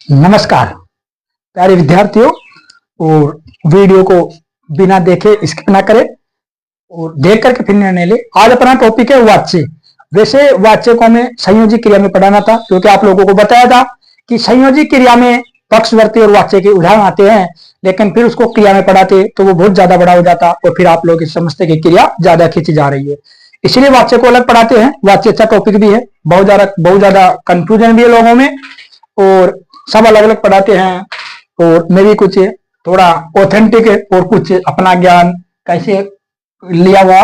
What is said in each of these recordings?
नमस्कार प्यारे विद्यार्थियों। और वीडियो को बिना देखे स्किप ना करें और देख करके फिर निर्णय ले। आज अपना टॉपिक है वाच्य। वैसे वाच्य को हमें संयोजी क्रिया में पढ़ाना था, क्योंकि आप लोगों को बताया था कि संयोजी क्रिया में पक्षवर्ती और वाच्य के उदाहरण आते हैं, लेकिन फिर उसको क्रिया में पढ़ाते तो वो बहुत ज्यादा बड़ा हो जाता और फिर आप लोग समझते कि क्रिया ज्यादा खींची जा रही है। इसलिए वाच्य को अलग पढ़ाते हैं। वाच्य अच्छा टॉपिक भी है, बहुत ज्यादा कंफ्यूजन भी है लोगों में और सब अलग अलग पढ़ाते हैं। और मैं भी कुछ थोड़ा ऑथेंटिक और कुछ अपना ज्ञान कैसे लिया हुआ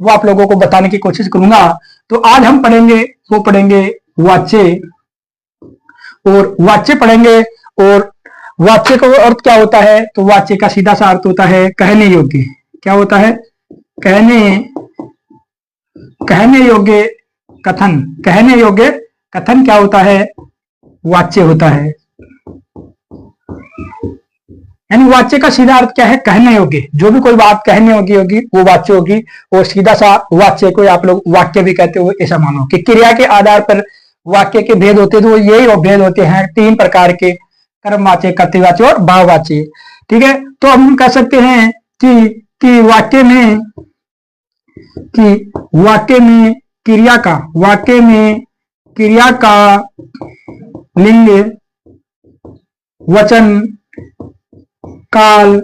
वो आप लोगों को बताने की कोशिश करूंगा। तो आज हम पढ़ेंगे वाच्य। और वाच्य पढ़ेंगे और वाच्य का अर्थ क्या होता है, तो वाच्य का सीधा सा अर्थ होता है कहने योग्य। क्या होता है? कहने योग्य कथन। कहने योग्य कथन क्या होता है? वाच्य होता है। यानी वाच्य का सीधा अर्थ क्या है? कहने योग्य। जो भी कोई बात कहने योग्य होगी वो वाच्य होगी। और सीधा सा वाच्य को आप लोग वाक्य भी कहते हो, ऐसा मानो कि क्रिया के आधार पर वाक्य के भेद होते हैं। तो यही भेद होते हैं तीन प्रकार के, कर्मवाच्य, कर्तृवाच्य और भाववाच्य। ठीक है, तो हम कह सकते हैं कि वाक्य में क्रिया का लिंग, वचन, काल,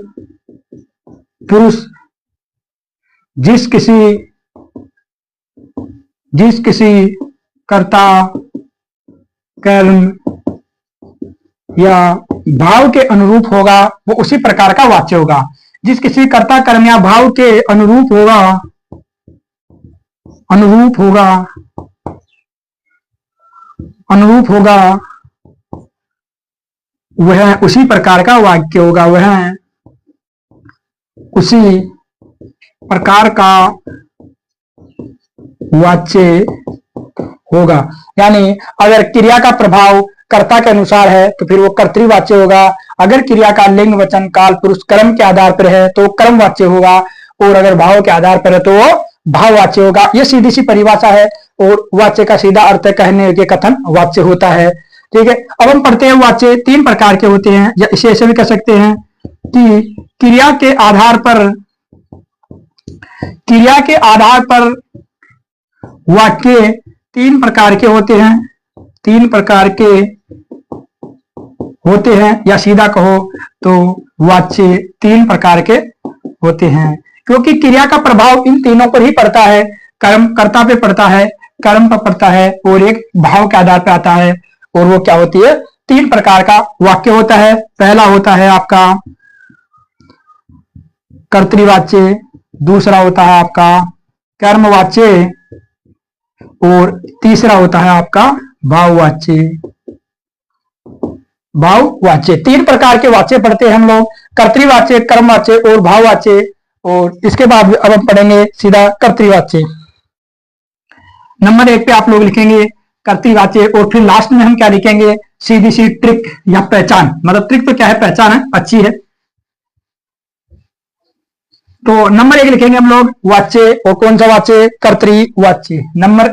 पुरुष जिस किसी कर्ता, कर्म या भाव के अनुरूप होगा वो उसी प्रकार का वाच्य होगा। जिस किसी कर्ता, कर्म या भाव के अनुरूप होगा वह उसी प्रकार का वाक्य होगा। वह उसी प्रकार का वाच्य होगा। यानी अगर क्रिया का प्रभाव कर्ता के अनुसार है तो फिर वो कर्तृवाच्य होगा। अगर क्रिया का लिंग, वचन, काल, पुरुष कर्म के आधार पर है तो कर्मवाच्य होगा। और अगर भाव के आधार पर है तो वो भाववाच्य होगा। ये सीधी सी परिभाषा है। और वाच्य का सीधा अर्थ है कहने योग्य कथन वाच्य होता है। ठीक है, अब हम पढ़ते हैं वाच्य तीन प्रकार के होते हैं, या इसे ऐसे भी कह सकते हैं कि क्रिया के आधार पर वाक्य तीन प्रकार के होते हैं। या सीधा कहो तो वाच्य तीन प्रकार के होते हैं, क्योंकि क्रिया का प्रभाव इन तीनों पर ही पड़ता है। कर्म कर्ता पे पड़ता है, कर्म पर पड़ता है और एक भाव के आधार पर आता है। और वो क्या होती है? तीन प्रकार का वाक्य होता है। पहला होता है आपका कर्तृवाच्य, दूसरा होता है आपका कर्मवाच्य और तीसरा होता है आपका भाववाच्य। तीन प्रकार के वाच्य पढ़ते हैं हम लोग, कर्तृवाच्य, कर्मवाच्य और भाववाच्य। और इसके बाद अब हम पढ़ेंगे सीधा कर्तृवाच्य। नंबर 1 पे आप लोग लिखेंगे कर्तृवाच्य और फिर लास्ट में हम क्या लिखेंगे? सीधी सी ट्रिक या पहचान। मतलब ट्रिक तो क्या है, पहचान है, अच्छी है। तो नंबर 1 लिखेंगे हम लोग वाच्य। और कौन सा वाच्य? कर्तृवाच्य। नंबर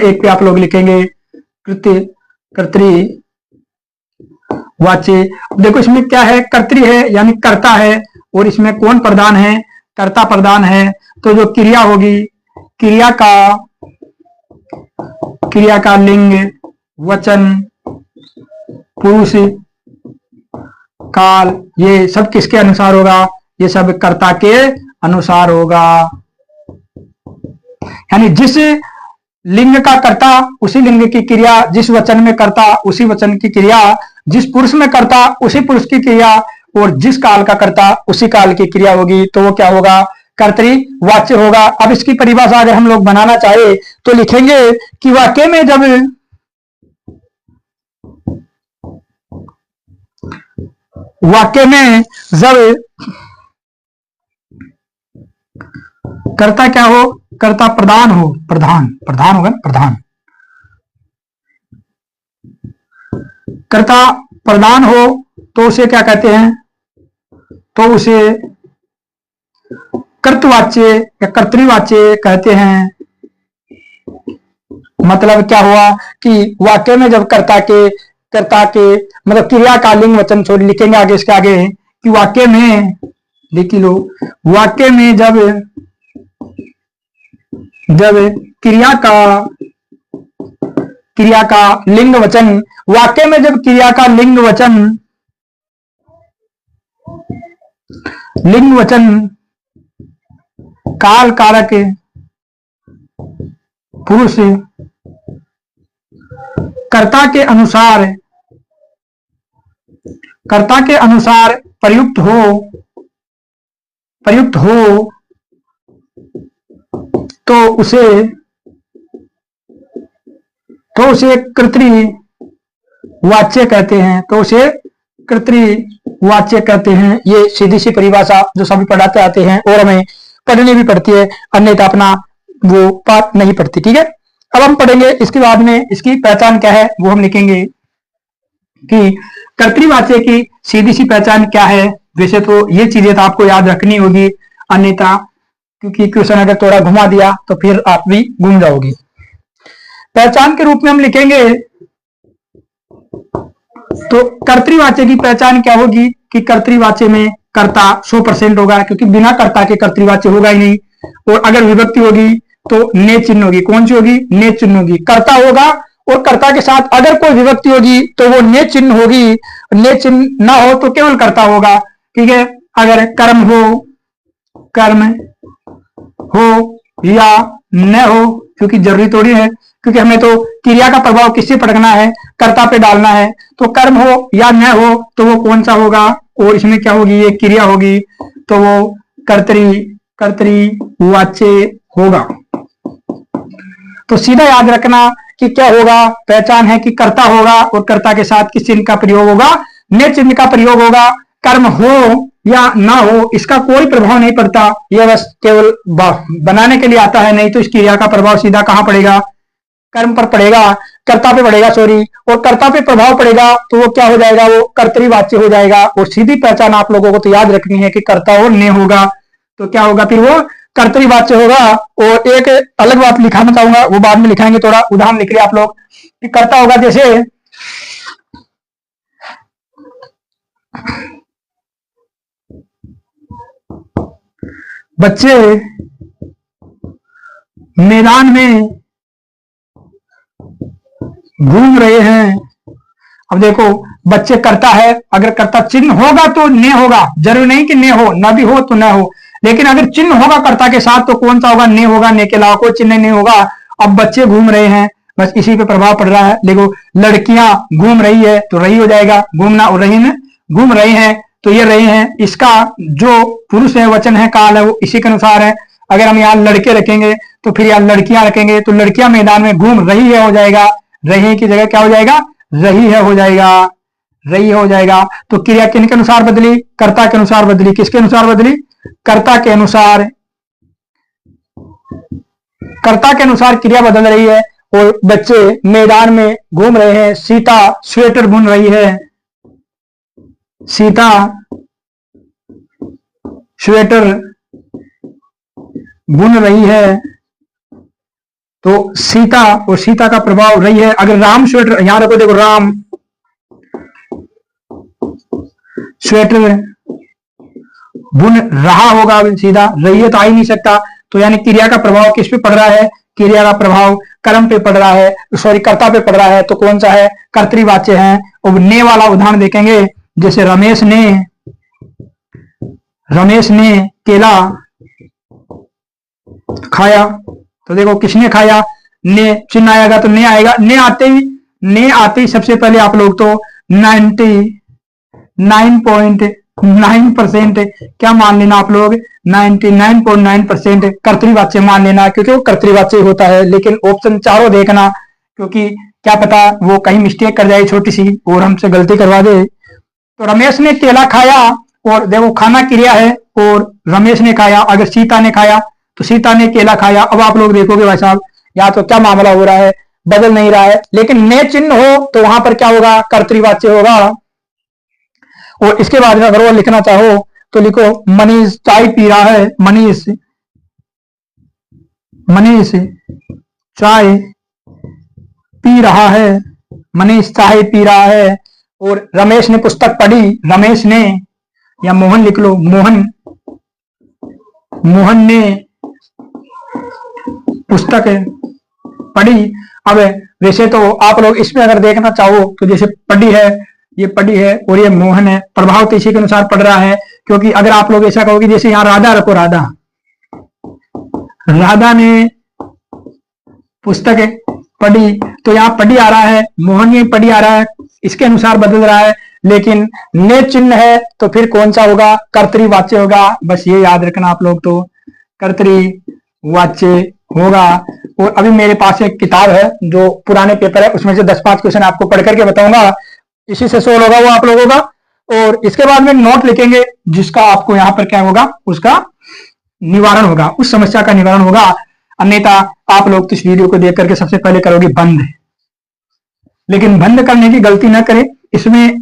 1 पे आप लोग लिखेंगे कर्तृवाच्य। देखो इसमें क्या है? कर्तृ है यानी कर्ता है, और इसमें कौन प्रधान है? कर्ता प्रधान है। तो जो क्रिया होगी, क्रिया का लिंग, वचन, पुरुष, काल, ये सब किसके अनुसार होगा? ये सब कर्ता के अनुसार होगा। यानी जिस लिंग का कर्ता उसी लिंग की क्रिया, जिस वचन में कर्ता उसी वचन की क्रिया, जिस पुरुष में कर्ता उसी पुरुष की क्रिया, और जिस काल का कर्ता उसी काल की क्रिया होगी। तो वो क्या होगा? कर्तृवाच्य होगा। अब इसकी परिभाषा अगर हम लोग बनाना चाहे तो लिखेंगे कि वाक्य में जब कर्ता क्या हो? कर्ता प्रधान हो। प्रधान होगा ना, प्रधान। कर्ता प्रधान हो तो उसे क्या कहते हैं? तो उसे कर्तवाच्य या कर्तृवाच्य कहते हैं। मतलब क्या हुआ कि वाक्य में जब कर्ता के कर्ता के मतलब क्रिया का लिंग वचन छोड़ लिखेंगे आगे, इसके आगे कि वाक्य में, लिख लो, वाक्य में जब क्रिया का लिंग वचन, वाक्य में जब क्रिया का लिंग वचन काल कारक पुरुष कर्ता के अनुसार प्रयुक्त हो तो उसे कर्तृवाच्य कहते हैं। ये सीधी सी परिभाषा जो सभी पढ़ाते आते हैं और हमें पढ़नी भी पड़ती है, अन्यथा अपना वो पाठ नहीं पढ़ती। ठीक है, अब हम पढ़ेंगे इसके बाद में इसकी पहचान क्या है, वो हम लिखेंगे कि कर्तृवाच्य की सीधी सी पहचान क्या है। वैसे तो ये चीजें तो आपको याद रखनी होगी, अन्यथा क्योंकि क्वेश्चन अगर थोड़ा घुमा दिया तो फिर आप भी घूम जाओगे। पहचान के रूप में हम लिखेंगे तो कर्तृवाच्य की पहचान क्या होगी कि कर्तृवाच्य में कर्ता 100% होगा, क्योंकि बिना कर्ता के कर्तृवाच्य होगा ही नहीं। और अगर विभक्ति होगी तो ने चिन्ह होगी। कौन सी होगी? ने चिन्ह होगी। कर्ता होगा और कर्ता के साथ अगर कोई विभक्ति होगी तो वो ने चिन्ह होगी। ने चिन्ह ना हो तो केवल कर्ता होगा। ठीक है, अगर कर्म हो या न हो, क्योंकि जरूरी थोड़ी है, क्योंकि हमें तो क्रिया का प्रभाव किससे पड़ना है? कर्ता पे डालना है। तो कर्म हो या न हो तो वो कौन सा होगा? और इसमें क्या होगी? ये क्रिया होगी, तो वो कर्तृवाच्य होगा। तो सीधा याद रखना कि क्या होगा, पहचान है कि कर्ता होगा और कर्ता के साथ किस चिन्ह का प्रयोग होगा? ने चिन्ह का प्रयोग होगा। कर्म हो या ना हो इसका कोई प्रभाव नहीं पड़ता, यह बस केवल बनाने के लिए आता है। नहीं तो इस क्रिया का प्रभाव सीधा कहां पड़ेगा? कर्म पर पड़ेगा, कर्ता पे पड़ेगा, सॉरी। और कर्ता पे प्रभाव पड़ेगा तो वो क्या हो जाएगा? वो कर्तृवाच्य हो जाएगा। और सीधी पहचान आप लोगों को तो याद रखनी है कि कर्ता और ने होगा तो क्या होगा? फिर वो कर्तृवाच्य होगा। और एक अलग बात लिखाना चाहूंगा, वो बाद में लिखाएंगे, थोड़ा उदाहरण लिख लिया आप लोग कि कर्ता होगा जैसे बच्चे मैदान में घूम रहे हैं। अब देखो, बच्चे कर्ता है, अगर कर्ता चिन्ह होगा तो ने होगा, जरूरी नहीं कि ने हो, ना भी हो तो न हो। लेकिन अगर चिन्ह होगा कर्ता के साथ तो कौन सा होगा? ने होगा। ने के अलावा कोई चिन्ह नहीं होगा। अब बच्चे घूम रहे हैं, बस इसी पे प्रभाव पड़ रहा है। देखो, लड़कियां घूम रही है तो रही हो जाएगा, घूमना, और रही में घूम रहे हैं तो ये रहे हैं। इसका जो पुरुष है, वचन है, काल है, वो इसी के अनुसार है। अगर हम यहाँ लड़के रखेंगे तो फिर यहाँ लड़कियां रखेंगे तो लड़कियां मैदान में घूम रही है हो जाएगा। रही की जगह क्या हो जाएगा? रही है हो जाएगा। रही हो जाएगा। तो क्रिया किनके अनुसार बदली? कर्ता के अनुसार बदली। किसके अनुसार बदली? कर्ता के अनुसार। कर्ता के अनुसार क्रिया बदल रही है। और बच्चे मैदान में घूम रहे हैं। सीता स्वेटर बुन रही है। सीता स्वेटर बुन रही है तो सीता और सीता का प्रभाव रही है। अगर राम स्वेटर, यहां रखो, देखो, राम स्वेटर बुन रहा होगा, सीधा रही है तो आ ही नहीं सकता। तो यानी क्रिया का प्रभाव किस पे पड़ रहा है? क्रिया का प्रभाव कर्म पे पड़ रहा है, सॉरी, कर्ता पे पड़ रहा है। तो कौन सा है? कर्तृवाच्य है। और ने वाला उदाहरण देखेंगे, जैसे रमेश ने केला खाया। तो देखो, किसने खाया? ने चिन्ह आएगा तो ने आएगा। ने आते ही सबसे पहले आप लोग तो 99.9% क्या मान लेना आप लोग? 99.9% कर्तृवाच्य मान लेना, क्योंकि वो कर्तृवाच्य होता है। लेकिन ऑप्शन चारों देखना, क्योंकि क्या पता वो कहीं मिस्टेक कर जाए छोटी सी और हमसे गलती करवा दे। तो रमेश ने केला खाया, और देखो, खाना क्रिया है और रमेश ने खाया। अगर सीता ने खाया तो सीता ने केला खाया। अब आप लोग देखोगे भाई साहब, यहाँ तो क्या मामला हो रहा है? बदल नहीं रहा है। लेकिन ने चिन्ह हो तो वहां पर क्या होगा? कर्तृवाच्य होगा। और इसके बाद में अगर वो लिखना चाहो तो लिखो, मनीष चाय पी रहा है। मनीष चाय पी रहा है। मनीष चाय पी रहा है, और रमेश ने पुस्तक पढ़ी, रमेश ने, या मोहन लिख लो, मोहन ने पुस्तक पढ़ी। अब वैसे तो आप लोग इसमें अगर देखना चाहो तो जैसे पढ़ी है, ये पढ़ी है और ये मोहन है, प्रभाव तो इसी के अनुसार पढ़ रहा है। क्योंकि अगर आप लोग ऐसा कहोगे जैसे यहाँ राधा रखो, राधा ने पुस्तक पढ़ी, तो यहाँ पढ़ी आ रहा है, मोहन ये पढ़ी आ रहा है, इसके अनुसार बदल रहा है। लेकिन ने चिन्ह है तो फिर कौन सा होगा? कर्तृवाच्य होगा। बस ये याद रखना आप लोग, तो कर्तृवाच्य होगा। और अभी मेरे पास एक किताब है जो पुराने पेपर है, उसमें से 10-5 क्वेश्चन आपको पढ़ करके बताऊंगा, इसी से सोल्व होगा वो आप लोगों का। और इसके बाद में नोट लिखेंगे जिसका आपको यहाँ पर क्या होगा, उसका निवारण होगा, उस समस्या का निवारण होगा। अन्यथा आप लोग तो इस वीडियो को देख करके सबसे पहले करोगे बंद, लेकिन बंद करने की गलती ना करें। इसमें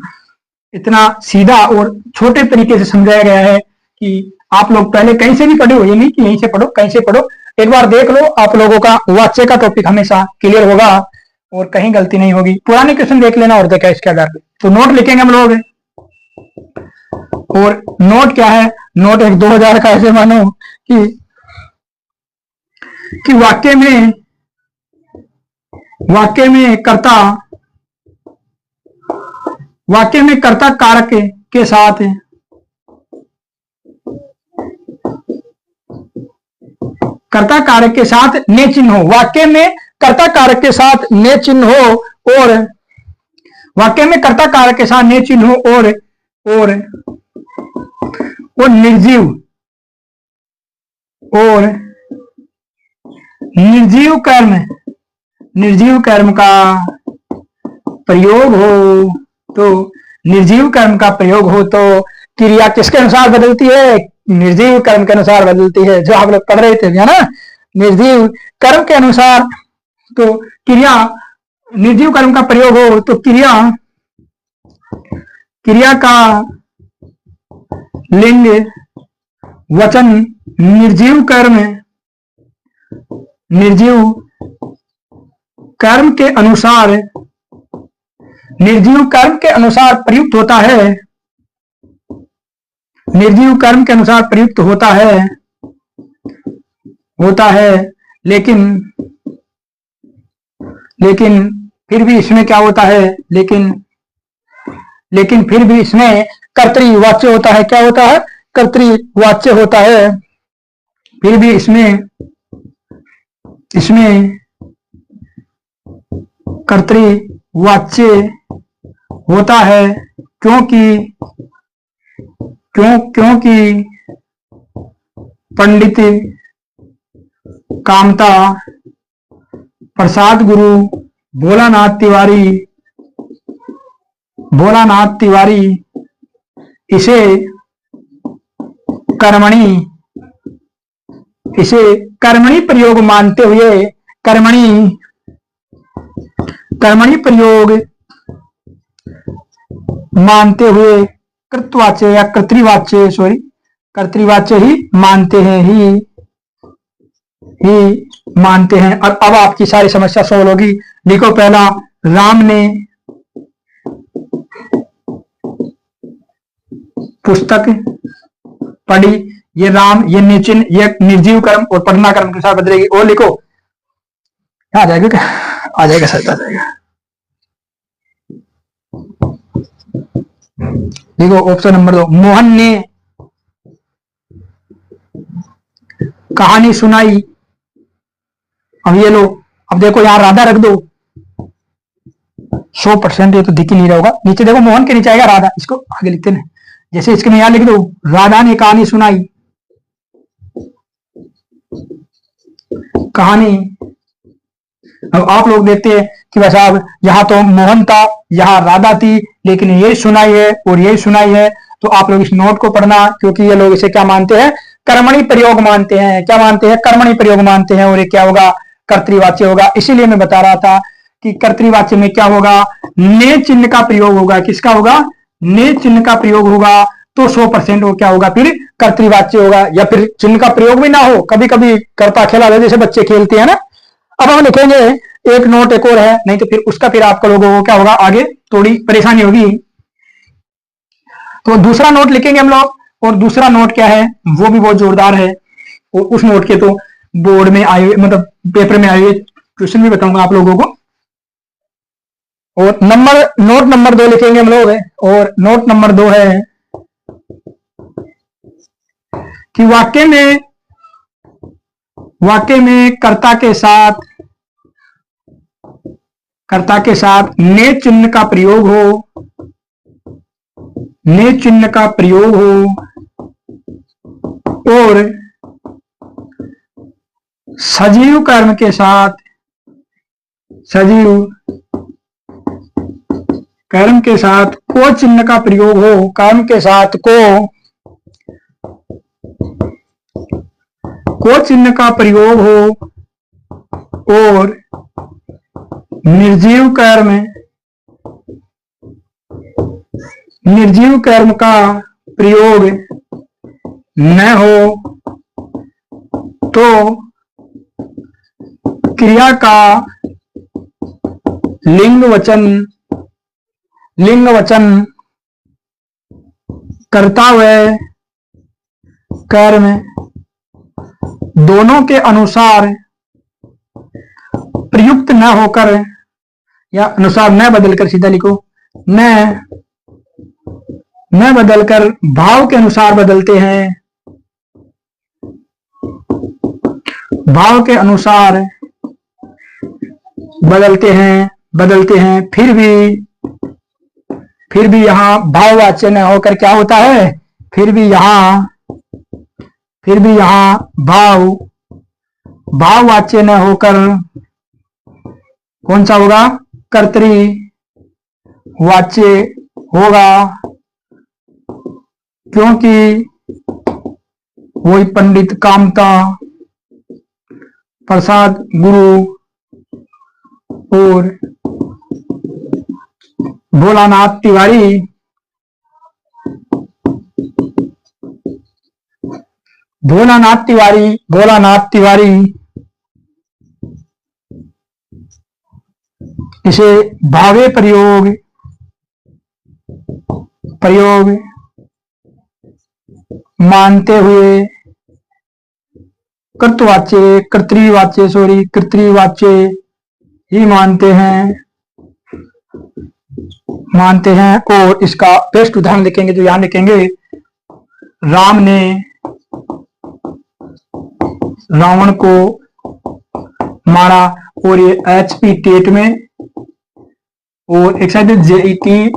इतना सीधा और छोटे तरीके से समझाया गया है कि आप लोग पहले कहीं से भी पढ़ो, ये नहीं कि यहीं से पढ़ो, कहीं से पढ़ो, एक बार देख लो, आप लोगों का वाच्य का टॉपिक हमेशा क्लियर होगा और कहीं गलती नहीं होगी। पुराने क्वेश्चन देख लेना और देखा इसके आधार पे तो नोट लिखेंगे हम लोग। और नोट क्या है? नोट एक 2000 का ऐसे मानो कि वाक्य में कर्ता कारक के साथ ने चिन्ह हो, वाक्य में कर्ता कारक के साथ ने चिन्ह हो, और वाक्य में कर्ता कारक के साथ ने चिन्ह हो, और निर्जीव कर्म का प्रयोग हो, तो निर्जीव कर्म का प्रयोग हो तो क्रिया किसके अनुसार बदलती है? निर्जीव कर्म के अनुसार बदलती है, जो आप लोग पढ़ रहे थे, है ना? निर्जीव कर्म के अनुसार, तो क्रिया, निर्जीव कर्म का प्रयोग हो तो क्रिया का लिंग वचन निर्जीव कर्म के अनुसार प्रयुक्त होता है, निर्जीव कर्म के अनुसार प्रयुक्त होता है। लेकिन फिर भी इसमें क्या होता है? लेकिन फिर भी इसमें कर्तृवाच्य होता है। क्या होता है? कर्तृवाच्य होता है। फिर भी इसमें कर्तृवाच्य होता है, क्योंकि पंडित कामता प्रसाद गुरु भोलानाथ तिवारी इसे कर्मणि प्रयोग मानते हुए कृतवाच्य या कर्तृवाच्य ही मानते हैं। और अब आपकी सारी समस्या सोल्व होगी। लिखो पहला, राम ने पुस्तक पढ़ी, ये राम, ये निचिन, ये निर्जीव कर्म और पढ़ना कर्म के साथ बदलेगी। और लिखो, आ जाएगा क्या? आ जाएगा, सही आ जाएगा। देखो ऑप्शन नंबर 2, मोहन ने कहानी सुनाई। अब ये लो, अब देखो यहां राधा रख दो, 100% ये तो दिख ही नहीं रहा होगा। नीचे देखो मोहन के नीचे आएगा राधा, इसको आगे लिखते हैं। जैसे इसके में यहां लिख दो, राधा ने कहानी सुनाई, कहानी। अब आप लोग देखते हैं कि वैसा अब यहाँ तो मोहन था, यहाँ राधा थी, लेकिन ये सुनाई है और ये सुनाई है। तो आप लोग इस नोट को पढ़ना, क्योंकि ये लोग इसे क्या मानते हैं? कर्मणि प्रयोग मानते हैं। क्या मानते हैं? कर्मणि प्रयोग मानते हैं। और ये क्या होगा? कर्तृवाच्य होगा। इसीलिए मैं बता रहा था कि कर्तृवाच्य में क्या होगा? ने चिन्ह का प्रयोग होगा। किसका होगा? ने चिन्ह का प्रयोग होगा। तो 100% वो क्या होगा? फिर कर्तृवाच्य होगा। या फिर चिन्ह का प्रयोग भी ना हो, कभी कभी कर्ता खेला, जैसे बच्चे खेलते हैं ना। अब हम लिखेंगे एक नोट एक और है, नहीं तो फिर उसका फिर आपको लोगों को क्या होगा, आगे थोड़ी परेशानी होगी। तो दूसरा नोट लिखेंगे हम लोग, और दूसरा नोट क्या है, वो भी बहुत जोरदार है। और उस नोट के तो बोर्ड में आए हुए, मतलब पेपर में आए हुए क्वेश्चन भी बताऊंगा आप लोगों को। और नोट नंबर 2 लिखेंगे हम लोग, और नोट नंबर 2 है कि वाक्य में कर्ता के साथ ने चिन्ह का प्रयोग हो, और सजीव कर्म के साथ को चिन्ह का प्रयोग हो, कर्म के साथ को चिन्ह का प्रयोग हो, और निर्जीव कर्म का प्रयोग न हो, तो क्रिया का लिंग वचन कर्ता व कर्म दोनों के अनुसार प्रयुक्त न होकर, या अनुसार न बदलकर, सीधा लिखो, न बदलकर भाव के अनुसार बदलते हैं, भाव के अनुसार बदलते हैं, फिर भी यहां भाववाच्य न होकर क्या होता है, फिर भी यहां भाववाच्य न होकर कौन सा होगा, कर्तृवाच्य होगा, क्योंकि वही पंडित कामता प्रसाद गुरु और भोलानाथ तिवारी इसे भावे प्रयोग मानते हुए कर्तृवाच्य ही मानते हैं। और इसका बेस्ट उदाहरण लिखेंगे, जो यहां लिखेंगे, राम ने रावण को मारा, और ये HP टेट में और एक साइड JET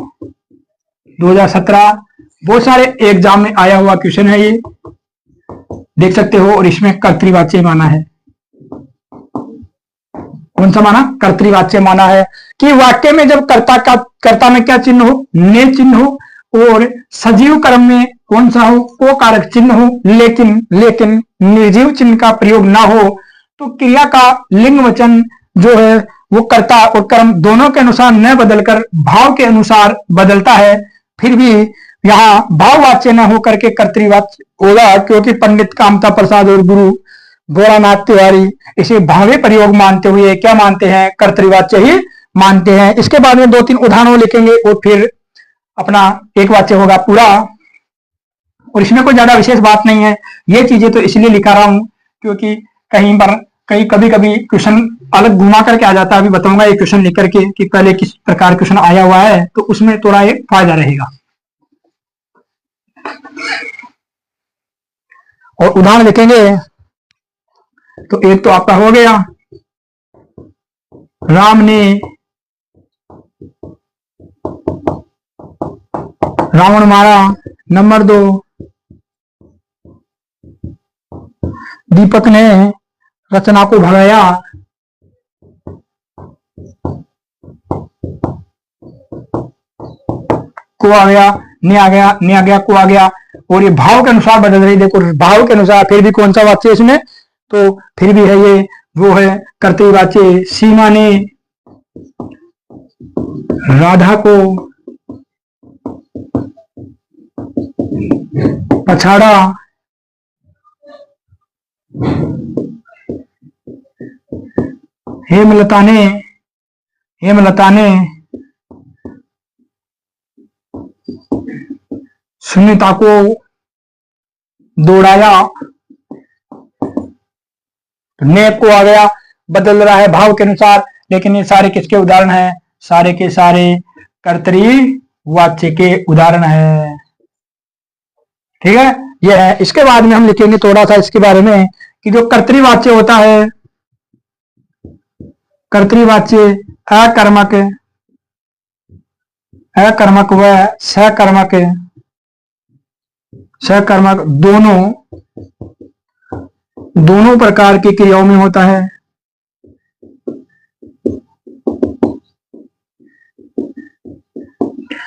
2017 बहुत सारे एग्जाम में आया हुआ क्वेश्चन है, ये देख सकते हो। और इसमें कर्तृवाच्य माना है, कौन सा माना, कर्तृवाच्य माना है, कि वाक्य में जब कर्ता में क्या चिन्ह हो, ने चिन्ह हो, और सजीव कर्म में कौन सा हो, को कारक चिन्ह हो, लेकिन निर्जीव चिन्ह का प्रयोग ना हो, तो क्रिया का लिंग वचन जो है वो कर्ता और कर्म दोनों के अनुसार न बदलकर भाव के अनुसार बदलता है। फिर भी यहाँ भाववाच्य न होकर के कर्तृवाच्य होगा, क्योंकि पंडित कामता प्रसाद और गुरु भोलानाथ तिवारी इसे भावे प्रयोग मानते हुए क्या मानते हैं, कर्तृवाच्य ही मानते हैं। इसके बाद में 2-3 उदाहरण लिखेंगे और फिर अपना एक वाच्य होगा पूरा। और इसमें कोई ज्यादा विशेष बात नहीं है, ये चीजें तो इसलिए लिखा रहा हूं क्योंकि कभी कभी क्वेश्चन अलग घुमा करके आ जाता है। अभी बताऊंगा ये क्वेश्चन लिख करके कि पहले किस प्रकार क्वेश्चन आया हुआ है, तो उसमें थोड़ा एक फायदा रहेगा। और उदाहरण लिखेंगे, तो एक तो आपका हो गया, राम ने रावण मारा। नंबर 2, दीपक ने रचना को भगाया। को आ गया, ने आ गया, को आ गया, और ये भाव के अनुसार बदल रही। देखो भाव के अनुसार फिर भी कौन सा वाच्य इसमें, तो फिर भी है ये वो है कर्तृवाच्य। सीमा ने राधा को पछाड़ा। हेमलता ने, हेमलता ने सुनीता को दौड़ाया। ने को आ गया, बदल रहा है भाव के अनुसार, लेकिन ये सारे किसके उदाहरण हैं? सारे के सारे कर्तरीवाच्य के उदाहरण है। ठीक है, ये है। इसके बाद में हम लिखेंगे थोड़ा सा इसके बारे में कि जो कर्तरीवाच्य होता है, कर्तरीवाच्य अकर्मक, अकर्मक व सकर्मक, सकर्मक दोनों प्रकार की क्रियाओं में होता है।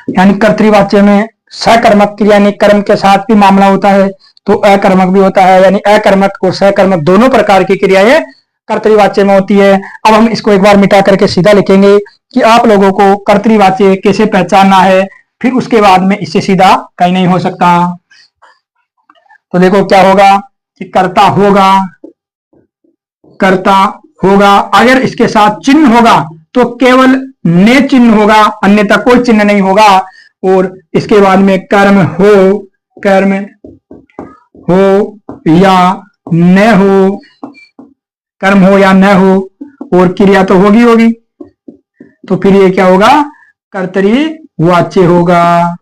यानी कर्तृवाच्य में सकर्मक क्रिया यानी कर्म के साथ भी मामला होता है, तो अकर्मक भी होता है। यानी अकर्मक और सकर्मक दोनों प्रकार की क्रियाएं कर्तृवाच्य में होती है। अब हम इसको एक बार मिटा करके सीधा लिखेंगे कि आप लोगों को कर्तृवाच्य कैसे पहचानना है, फिर उसके बाद में इससे सीधा कहीं नहीं हो सकता। तो देखो क्या होगा कि कर्ता होगा, कर्ता होगा, अगर इसके साथ चिन्ह होगा तो केवल ने चिन्ह होगा, अन्यथा कोई चिन्ह नहीं होगा। और इसके बाद में कर्म हो, कर्म हो या न हो, कर्म हो या न हो, और क्रिया तो होगी होगी, तो फिर ये क्या होगा? कर्तरीवाच्य होगा,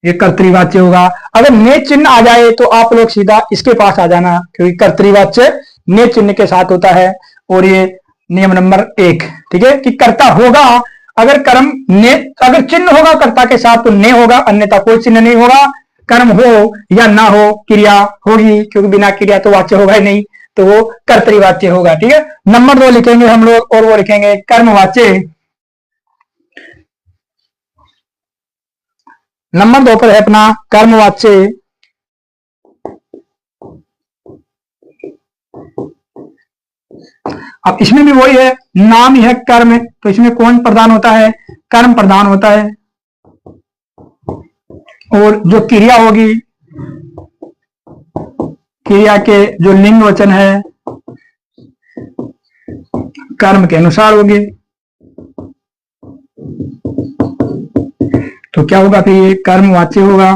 ये कर्तरीवाच्य होगा। अगर ने चिन्ह आ जाए तो आप लोग सीधा इसके पास आ जाना, क्योंकि कर्तरीवाच्य ने चिन्ह के साथ होता है। और ये नियम नंबर 1, ठीक है, कि कर्ता होगा, अगर कर्म ने, अगर चिन्ह होगा कर्ता के साथ तो ने होगा, अन्यथा कोई चिन्ह नहीं होगा। कर्म हो या ना हो, क्रिया होगी, क्योंकि बिना क्रिया तो वाच्य होगा ही नहीं, तो वो कर्तरीवाच्य होगा। ठीक है, नंबर 2 लिखेंगे हम लोग, और वो लिखेंगे कर्मवाच्य। नंबर 2 पर है अपना कर्मवाच्य। अब इसमें भी वही है, नाम ही है कर्म, तो इसमें कौन प्रधान होता है? कर्म प्रधान होता है। और जो क्रिया होगी, क्रिया के जो लिंग वचन है कर्म के अनुसार होगी। तो क्या होगा फिर? ये कर्मवाच्य होगा,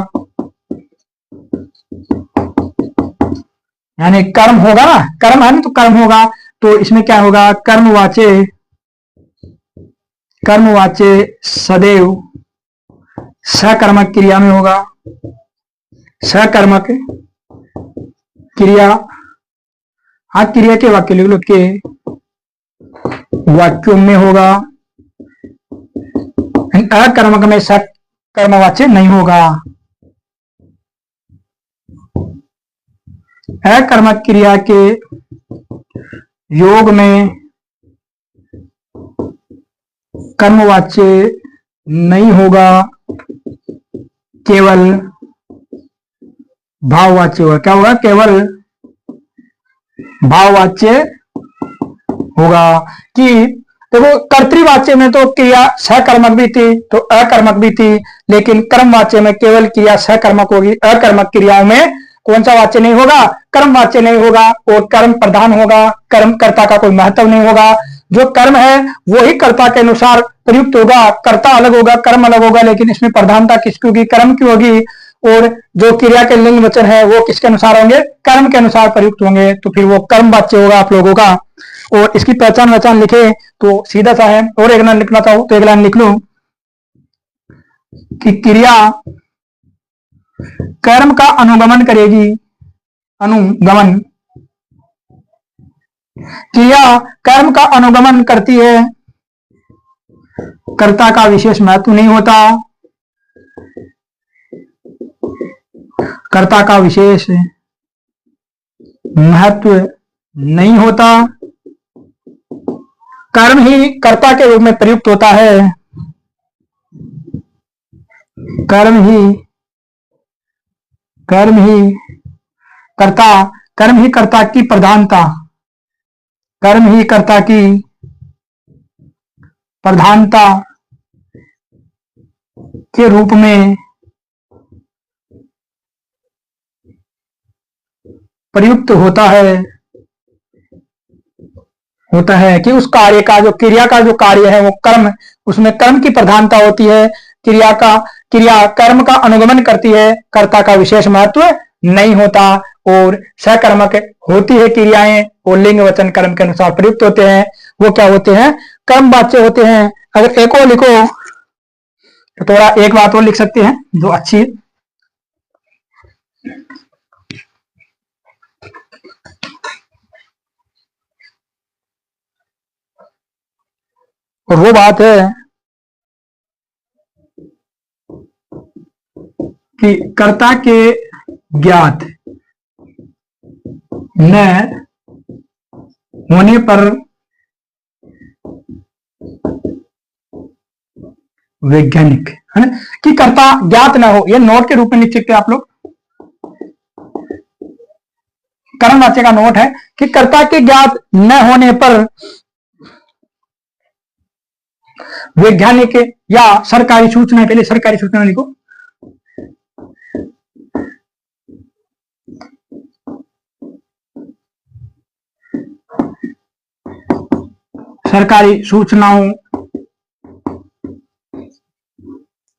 यानी कर्म होगा ना, कर्म है ना, तो कर्म होगा, तो इसमें क्या होगा? कर्मवाच्य, कर्मवाच्य सदैव सकर्मक क्रिया में होगा। सकर्मक क्रिया, हाँ, क्रिया के वाक्य लिख लो, के वाक्यों में होगा। अकर्मक में सकर्मवाच्य नहीं होगा। अकर्मक क्रिया के योग में कर्मवाच्य नहीं होगा, केवल भाववाच्य होगा। क्या होगा? केवल भाववाच्य होगा। कि देखो, कर्तृवाच्य में तो क्रिया सकर्मक भी थी तो अकर्मक भी थी, लेकिन कर्मवाच्य में केवल क्रिया सकर्मक होगी। अकर्मक क्रियाओं में कौन सा वाच्य नहीं होगा? कर्मवाच्य नहीं होगा, और कर्म प्रधान होगा, कर्म कर्ता का कोई महत्व नहीं होगा। जो कर्म है वो ही कर्ता के अनुसार प्रयुक्त होगा, कर्ता अलग होगा, कर्म अलग होगा, लेकिन इसमें प्रधानता किसकी होगी? कर्म की होगी। और जो क्रिया के लिंग वचन है वो किसके अनुसार होंगे? कर्म के अनुसार प्रयुक्त होंगे, तो फिर वो कर्म वाच्य होगा आप लोगों का। और इसकी पहचान लिखे तो सीधा सा है, और एक लाइन लिखना चाहो तो एक लाइन लिख लो कि क्रिया कर्म का अनुगमन करेगी। अनुगमन, क्रिया कर्म का अनुगमन करती है, कर्ता का विशेष महत्व नहीं होता, कर्ता का विशेष महत्व नहीं होता, कर्म ही कर्ता के रूप में प्रयुक्त होता है, कर्म ही कर्ता की प्रधानता, कर्म ही कर्ता की प्रधानता के रूप में प्रयुक्त होता है। होता है कि उस कार्य का जो क्रिया का जो कार्य है वो कर्म, उसमें कर्म की प्रधानता होती है, क्रिया कर्म का अनुगमन करती है, कर्ता का विशेष महत्व नहीं होता और सकर्मक होती है क्रियाएं और लिंग वचन कर्म के अनुसार प्रयुक्त होते हैं, वो क्या होते हैं, कर्मवाच्य होते हैं। अगर एक और लिखो तो थोड़ा एक बात और लिख सकते हैं जो अच्छी है। और वो बात है कि कर्ता के ज्ञात न होने पर वैज्ञानिक, है ना, कि कर्ता ज्ञात ना हो, ये नोट के रूप में लिख सकते हैं आप लोग। कर्मवाच्य का नोट है कि कर्ता के ज्ञात न होने पर वैज्ञानिक या सरकारी सूचना, पहले सरकारी सूचना लिखो, सरकारी सूचनाओं,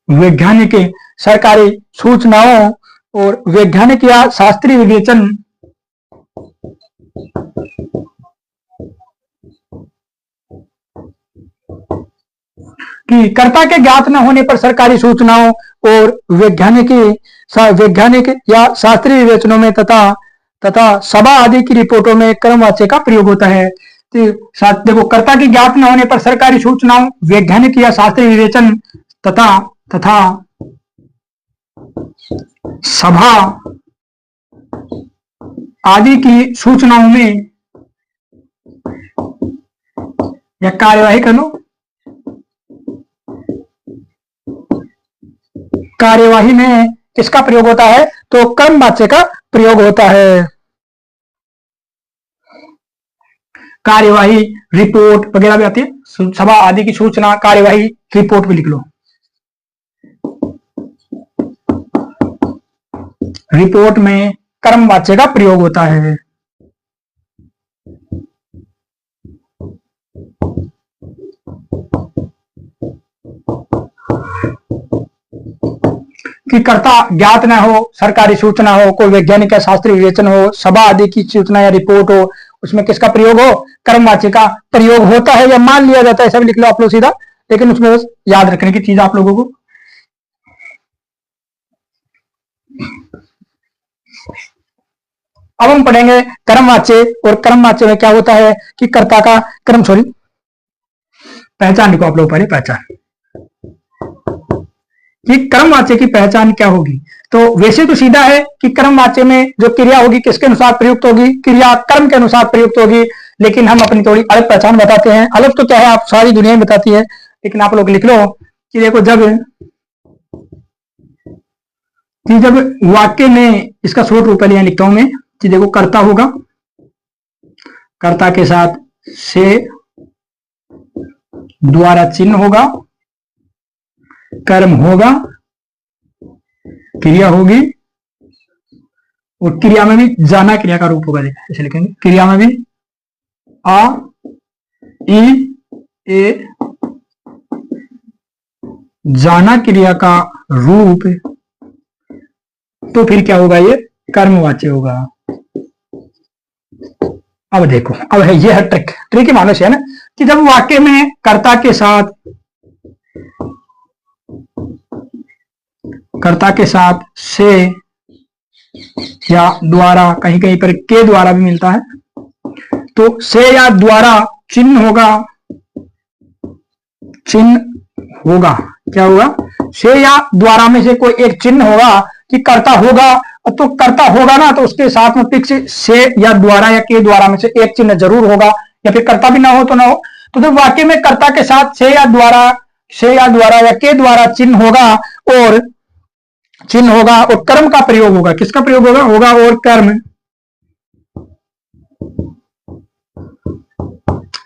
वैज्ञानिक सरकारी सूचनाओं और वैज्ञानिक या शास्त्रीय विवेचन कि कर्ता के ज्ञात न होने पर सरकारी सूचनाओं और वैज्ञानिक या शास्त्रीय विवेचनों में तथा सभा आदि की रिपोर्टों में कर्मवाच्य का प्रयोग होता है। तो देखो, कर्ता के ज्ञात न होने पर सरकारी सूचनाओं, वैज्ञानिक या शास्त्रीय विवेचन तथा सभा आदि की सूचनाओं में या कार्यवाही कर लो, कार्यवाही में किसका प्रयोग होता है, तो कर्मवाच्य का प्रयोग होता है। कार्यवाही, रिपोर्ट वगैरह भी आती है, सभा आदि की सूचना, कार्यवाही, रिपोर्ट भी लिख लो। रिपोर्ट में कर्मवाच्य का प्रयोग होता है। कि कर्ता ज्ञात न हो, सरकारी सूचना हो, कोई वैज्ञानिक या शास्त्रीय विवेचन हो, सभा आदि की सूचना या रिपोर्ट हो, उसमें किसका प्रयोग हो, कर्मवाच्य का प्रयोग होता है या मान लिया जाता है, सब लिख लो आप लोग सीधा, लेकिन उसमें बस याद रखने की चीज आप लोगों को। अब हम पढ़ेंगे कर्मवाच्य, और कर्मवाच्य में क्या होता है कि कर्ता का पहचान लिखो आप लोग पहले, पहचान कि कर्मवाच्य की पहचान क्या होगी। तो वैसे तो सीधा है कि कर्मवाच्य में जो क्रिया होगी किसके अनुसार प्रयुक्त होगी, क्रिया कर्म के अनुसार प्रयुक्त होगी, लेकिन हम अपनी थोड़ी अलग पहचान बताते हैं। अलग तो क्या है, आप सारी दुनिया में बताती है, लेकिन आप लोग लिख लो कि देखो, जब वाक्य में, इसका शॉर्ट रूप पहले यहां लिखता हूं मैं, कि देखो कर्ता होगा, कर्ता के साथ से द्वारा चिन्ह होगा, कर्म होगा, क्रिया होगी, और क्रिया में भी जाना क्रिया का रूप होगा, ऐसे लिखेंगे, क्रिया में भी आ ई ए जाना क्रिया का रूप, तो फिर क्या होगा, ये कर्मवाच्य होगा। अब देखो, अब है ये है ट्रिक की मानो से, है ना, कि जब वाक्य में कर्ता के साथ से या द्वारा, कहीं कहीं पर के द्वारा भी मिलता है, तो से या द्वारा चिन्ह होगा, क्या होगा, से या द्वारा में से कोई एक चिन्ह होगा, कि कर्ता होगा, तो कर्ता होगा ना, तो उसके साथ में फिक्स से या द्वारा या के द्वारा में से एक चिन्ह जरूर होगा, या फिर कर्ता भी ना हो तो ना हो। तो जब वाक्य में कर्ता के साथ से या द्वारा या के द्वारा चिन्ह होगा और कर्म का प्रयोग होगा, किसका प्रयोग होगा और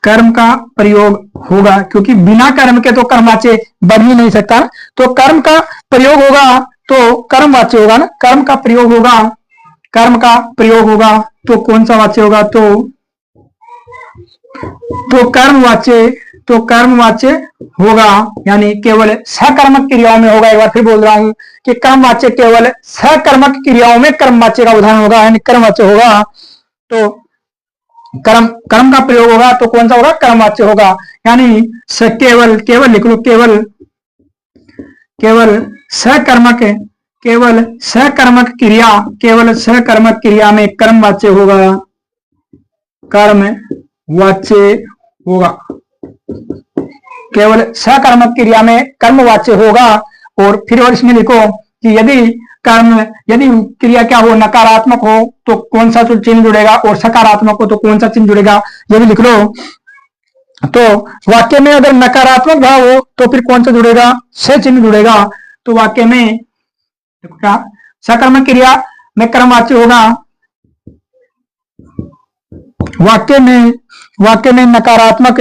कर्म का प्रयोग होगा, क्योंकि बिना कर्म के तो कर्मवाच्य बन ही नहीं सकता, तो कर्म का प्रयोग होगा तो कर्मवाच्य होगा ना, कर्म का प्रयोग होगा तो कौन सा वाच्य होगा, तो तो कर्मवाच्य होगा, यानी केवल सकर्मक क्रियाओं में होगा। एक बार फिर बोल रहा हूं कि कर्मवाच्य केवल सकर्मक क्रियाओं में कर्मवाच्य का उदाहरण होगा, यानी कर्मवाच्य होगा। तो कर्म का प्रयोग होगा तो कौन सा होगा? कर्मवाच्य होगा। यानी केवल लिख लो, केवल सकर्मक क्रिया में कर्मवाच्य होगा, केवल सकर्मक क्रिया में कर्मवाच्य होगा। और फिर और इसमें लिखो कि यदि क्रिया क्या हो? नकारात्मक हो तो कौन सा चिन्ह जुड़ेगा, और सकारात्मक हो तो कौन सा चिन्ह जुड़ेगा, ये भी लिख लो। तो वाक्य में अगर नकारात्मक भाव हो तो फिर कौन सा जुड़ेगा? से चिन्ह जुड़ेगा। तो वाक्य में क्या? सकर्मक क्रिया में कर्मवाच्य होगा। वाक्य में नकारात्मक,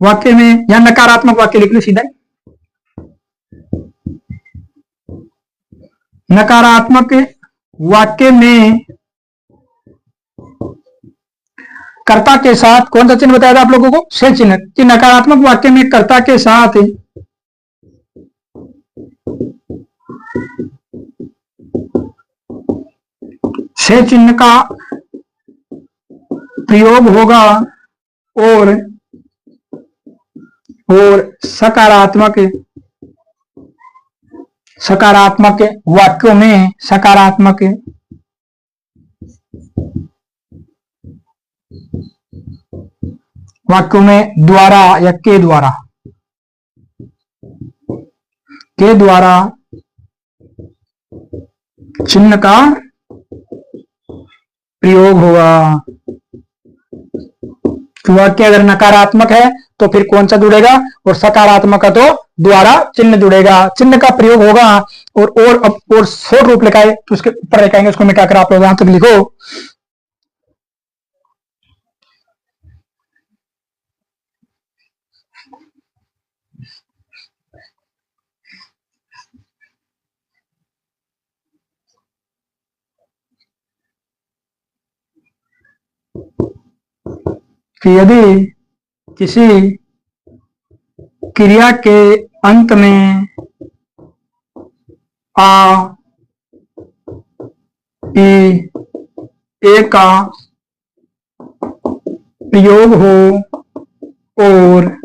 वाक्य में या नकारात्मक वाक्य लिख लो सीधा। नकारात्मक वाक्य में कर्ता के साथ कौन सा चिन्ह बताया था आप लोगों को? से चिन्ह। कि नकारात्मक वाक्य में कर्ता के साथ से चिन्ह का प्रयोग होगा, और सकारात्मक वाक्यों में द्वारा या के द्वारा चिन्ह का प्रयोग होगा। वाक्य अगर नकारात्मक है तो फिर कौन सा जुड़ेगा? और सकारात्मक है तो द्वारा चिन्ह जुड़ेगा, चिन्ह का प्रयोग होगा। और शोर रूप लिखा है तो उसके ऊपर लिखाएंगे, उसको मिटाकर आप लोग यहां तक लिखो। कि यदि किसी क्रिया के अंत में आ, ई, ए का प्रयोग हो और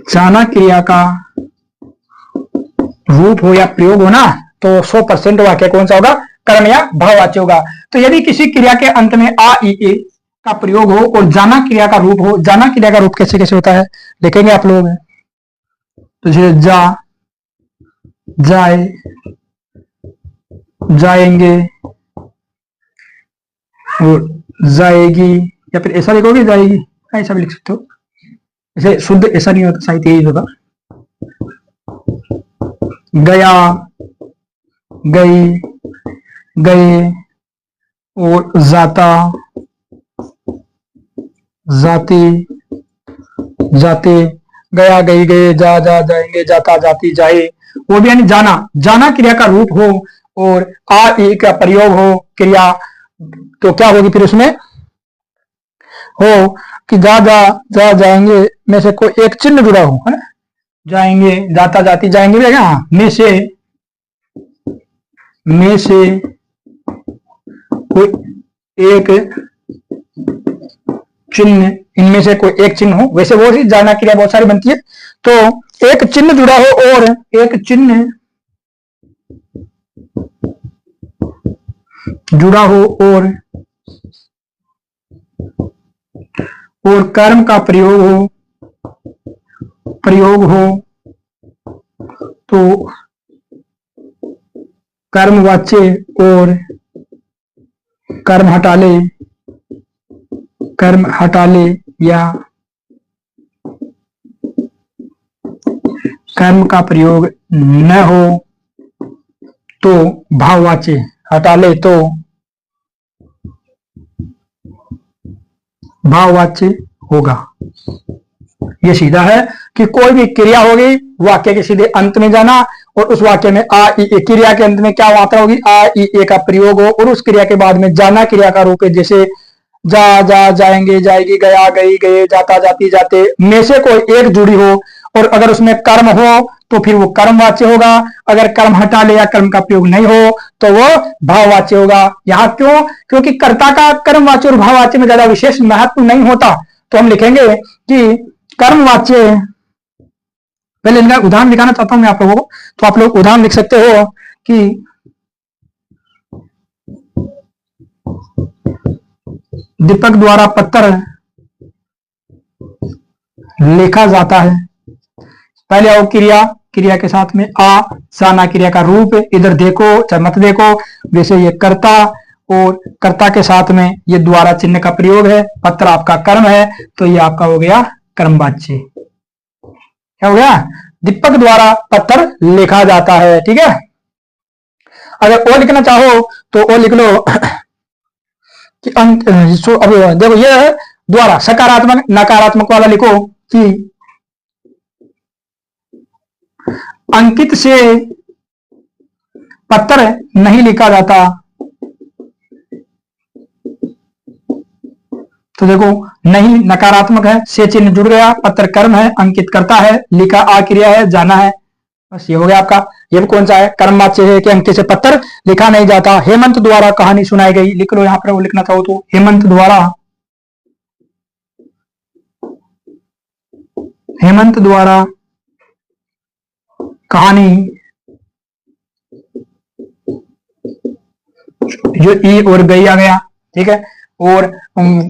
जाना क्रिया का रूप हो या प्रयोग हो ना, तो 100% वाक्य कौन सा होगा? कर्म या भाववाच्य होगा। तो यदि किसी क्रिया के अंत में आ, ई, ए का प्रयोग हो और जाना क्रिया का रूप हो, जाना क्रिया का रूप कैसे कैसे होता है देखेंगे आप लोग। तो जा, जाए, जाएंगे और जाएगी, या फिर ऐसा लिखोगे जाएगी, ऐसा भी लिख सकते हो। ऐसे शुद्ध ऐसा नहीं होता, साहित्य यही होगा। गया, गई, गए और जाता, जाती, जाते, गया, गई, गए, जा, जाएंगे, जाता, जाती, जाए। वो भी यानी जाना क्रिया का रूप हो और आ, ई का प्रयोग हो क्रिया, तो क्या होगी फिर उसमें? हो कि जा, जाएंगे में से कोई एक चिन्ह जुड़ा हो, है ना? जाएंगे, जाता, जाती, जाएंगे भी है, में से कोई एक चिन्ह, इनमें से कोई एक चिन्ह हो। वैसे वो ही जाना क्रिया बहुत सारी बनती है, तो एक चिन्ह जुड़ा हो और एक चिन्ह जुड़ा हो और कर्म का प्रयोग हो तो कर्मवाच्य और कर्म हटा ले या कर्म का प्रयोग न हो तो भाववाच्य, हटा ले तो भाववाच्य होगा। ये सीधा है कि कोई भी क्रिया होगी वाक्य के सीधे अंत में जाना, और उस वाक्य में आ ई ए, क्रिया के अंत में क्या मात्रा होगी, आ ई ए का प्रयोग हो, और उस क्रिया के बाद में जाना क्रिया का रूप है, जैसे जा जा जाएंगे जाएगी गया गई गए जाता जाती जाते में से कोई एक जुड़ी हो, और अगर उसमें कर्म हो तो फिर वो कर्मवाच्य होगा, अगर कर्म हटा ले या कर्म का प्रयोग नहीं हो तो वो भाववाच्य होगा। यहाँ क्यों? क्योंकि कर्ता का कर्मवाच्य और भाववाच्य में ज्यादा विशेष महत्व नहीं होता। तो हम लिखेंगे कि कर्मवाच्य, पहले इनका उदाहरण दिखाना चाहता हूं मैं आप लोगों को, तो आप लोग उदाहरण लिख सकते हो कि दीपक द्वारा पत्थर लिखा जाता है। पहले आओ क्रिया, क्रिया के साथ में आ, साना क्रिया का रूप, इधर देखो चाहे मत देखो, वैसे ये कर्ता, और कर्ता के साथ में ये द्वारा चिन्ह का प्रयोग है, पत्र आपका कर्म है, तो ये आपका हो गया कर्मवाच्य। क्या हो गया? दीपक द्वारा पत्थर लिखा जाता है। ठीक है, अगर ओ लिखना चाहो तो ओ लिख लो कि अब देखो ये है द्वारा, सकारात्मक नकारात्मक वाला लिखो कि अंकित से पत्थर नहीं लिखा जाता। तो देखो नहीं नकारात्मक है, से चिन्ह जुड़ गया, पत्थर कर्म है, अंकित करता है, लिखा आ क्रिया है, जाना है, बस ये हो गया आपका। ये भी कौन सा है? कर्मवाच्य है कि अंकित से पत्थर लिखा नहीं जाता। हेमंत द्वारा कहानी सुनाई गई, लिख लो यहाँ पर, वो लिखना चाहो तो हेमंत द्वारा, हेमंत द्वारा कहानी, जो ई और गई आ गया। ठीक है, और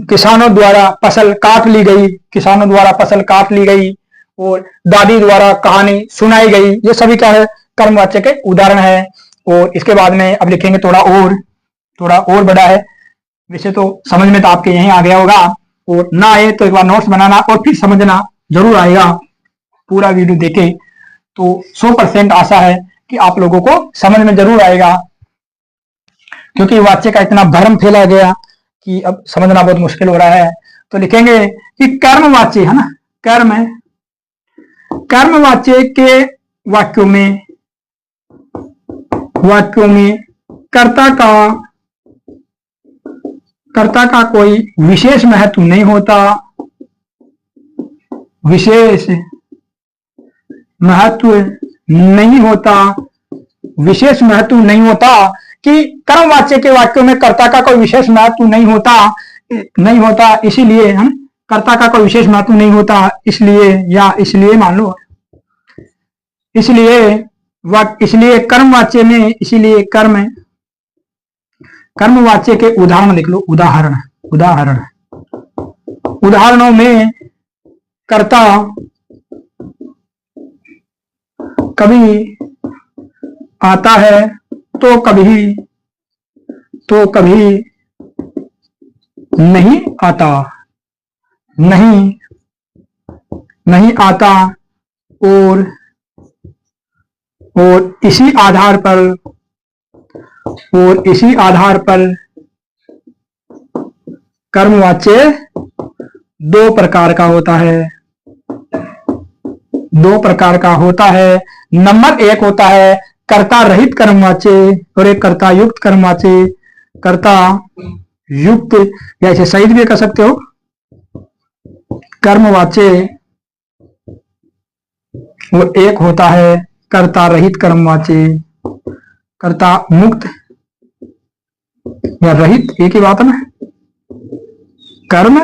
किसानों द्वारा फसल काट ली गई, किसानों द्वारा फसल काट ली गई, और दादी द्वारा कहानी सुनाई गई, ये सभी क्या है? कर्मवाच्य के उदाहरण है। और इसके बाद में अब लिखेंगे थोड़ा और बड़ा है, वैसे तो समझ में तो आपके यहीं आ गया होगा, और ना आए तो एक बार नोट्स बनाना और फिर समझना जरूर आएगा। पूरा वीडियो देखे तो 100% आशा है कि आप लोगों को समझ में जरूर आएगा, क्योंकि वाच्य का इतना भ्रम फैला गया कि अब समझना बहुत मुश्किल हो रहा है। तो लिखेंगे कि कर्मवाच्य है ना, कर्मवाच्य के वाक्यों में कर्ता का कोई विशेष महत्व नहीं होता, विशेष महत्व नहीं होता कि कर्मवाच्य के वाक्यों में कर्ता का कोई विशेष महत्व नहीं होता, इसीलिए हम कर्ता का कोई विशेष महत्व नहीं होता, इसलिए मान लो, इसलिए कर्मवाच्य के उदाहरण लिख लो, उदाहरणों में कर्ता कभी आता है तो कभी नहीं आता, और इसी आधार पर कर्मवाच्य दो प्रकार का होता है। नंबर एक होता है कर्ता रहित कर्मवाच्य, और एक कर्ता युक्त कर्मवाच्य। कर्ता युक्त या इसे सहित भी कर सकते हो कर्मवाच्य, और एक होता है कर्ता रहित कर्मवाच्य। कर्ता मुक्त या रहित एक ही बात है ना, कर्म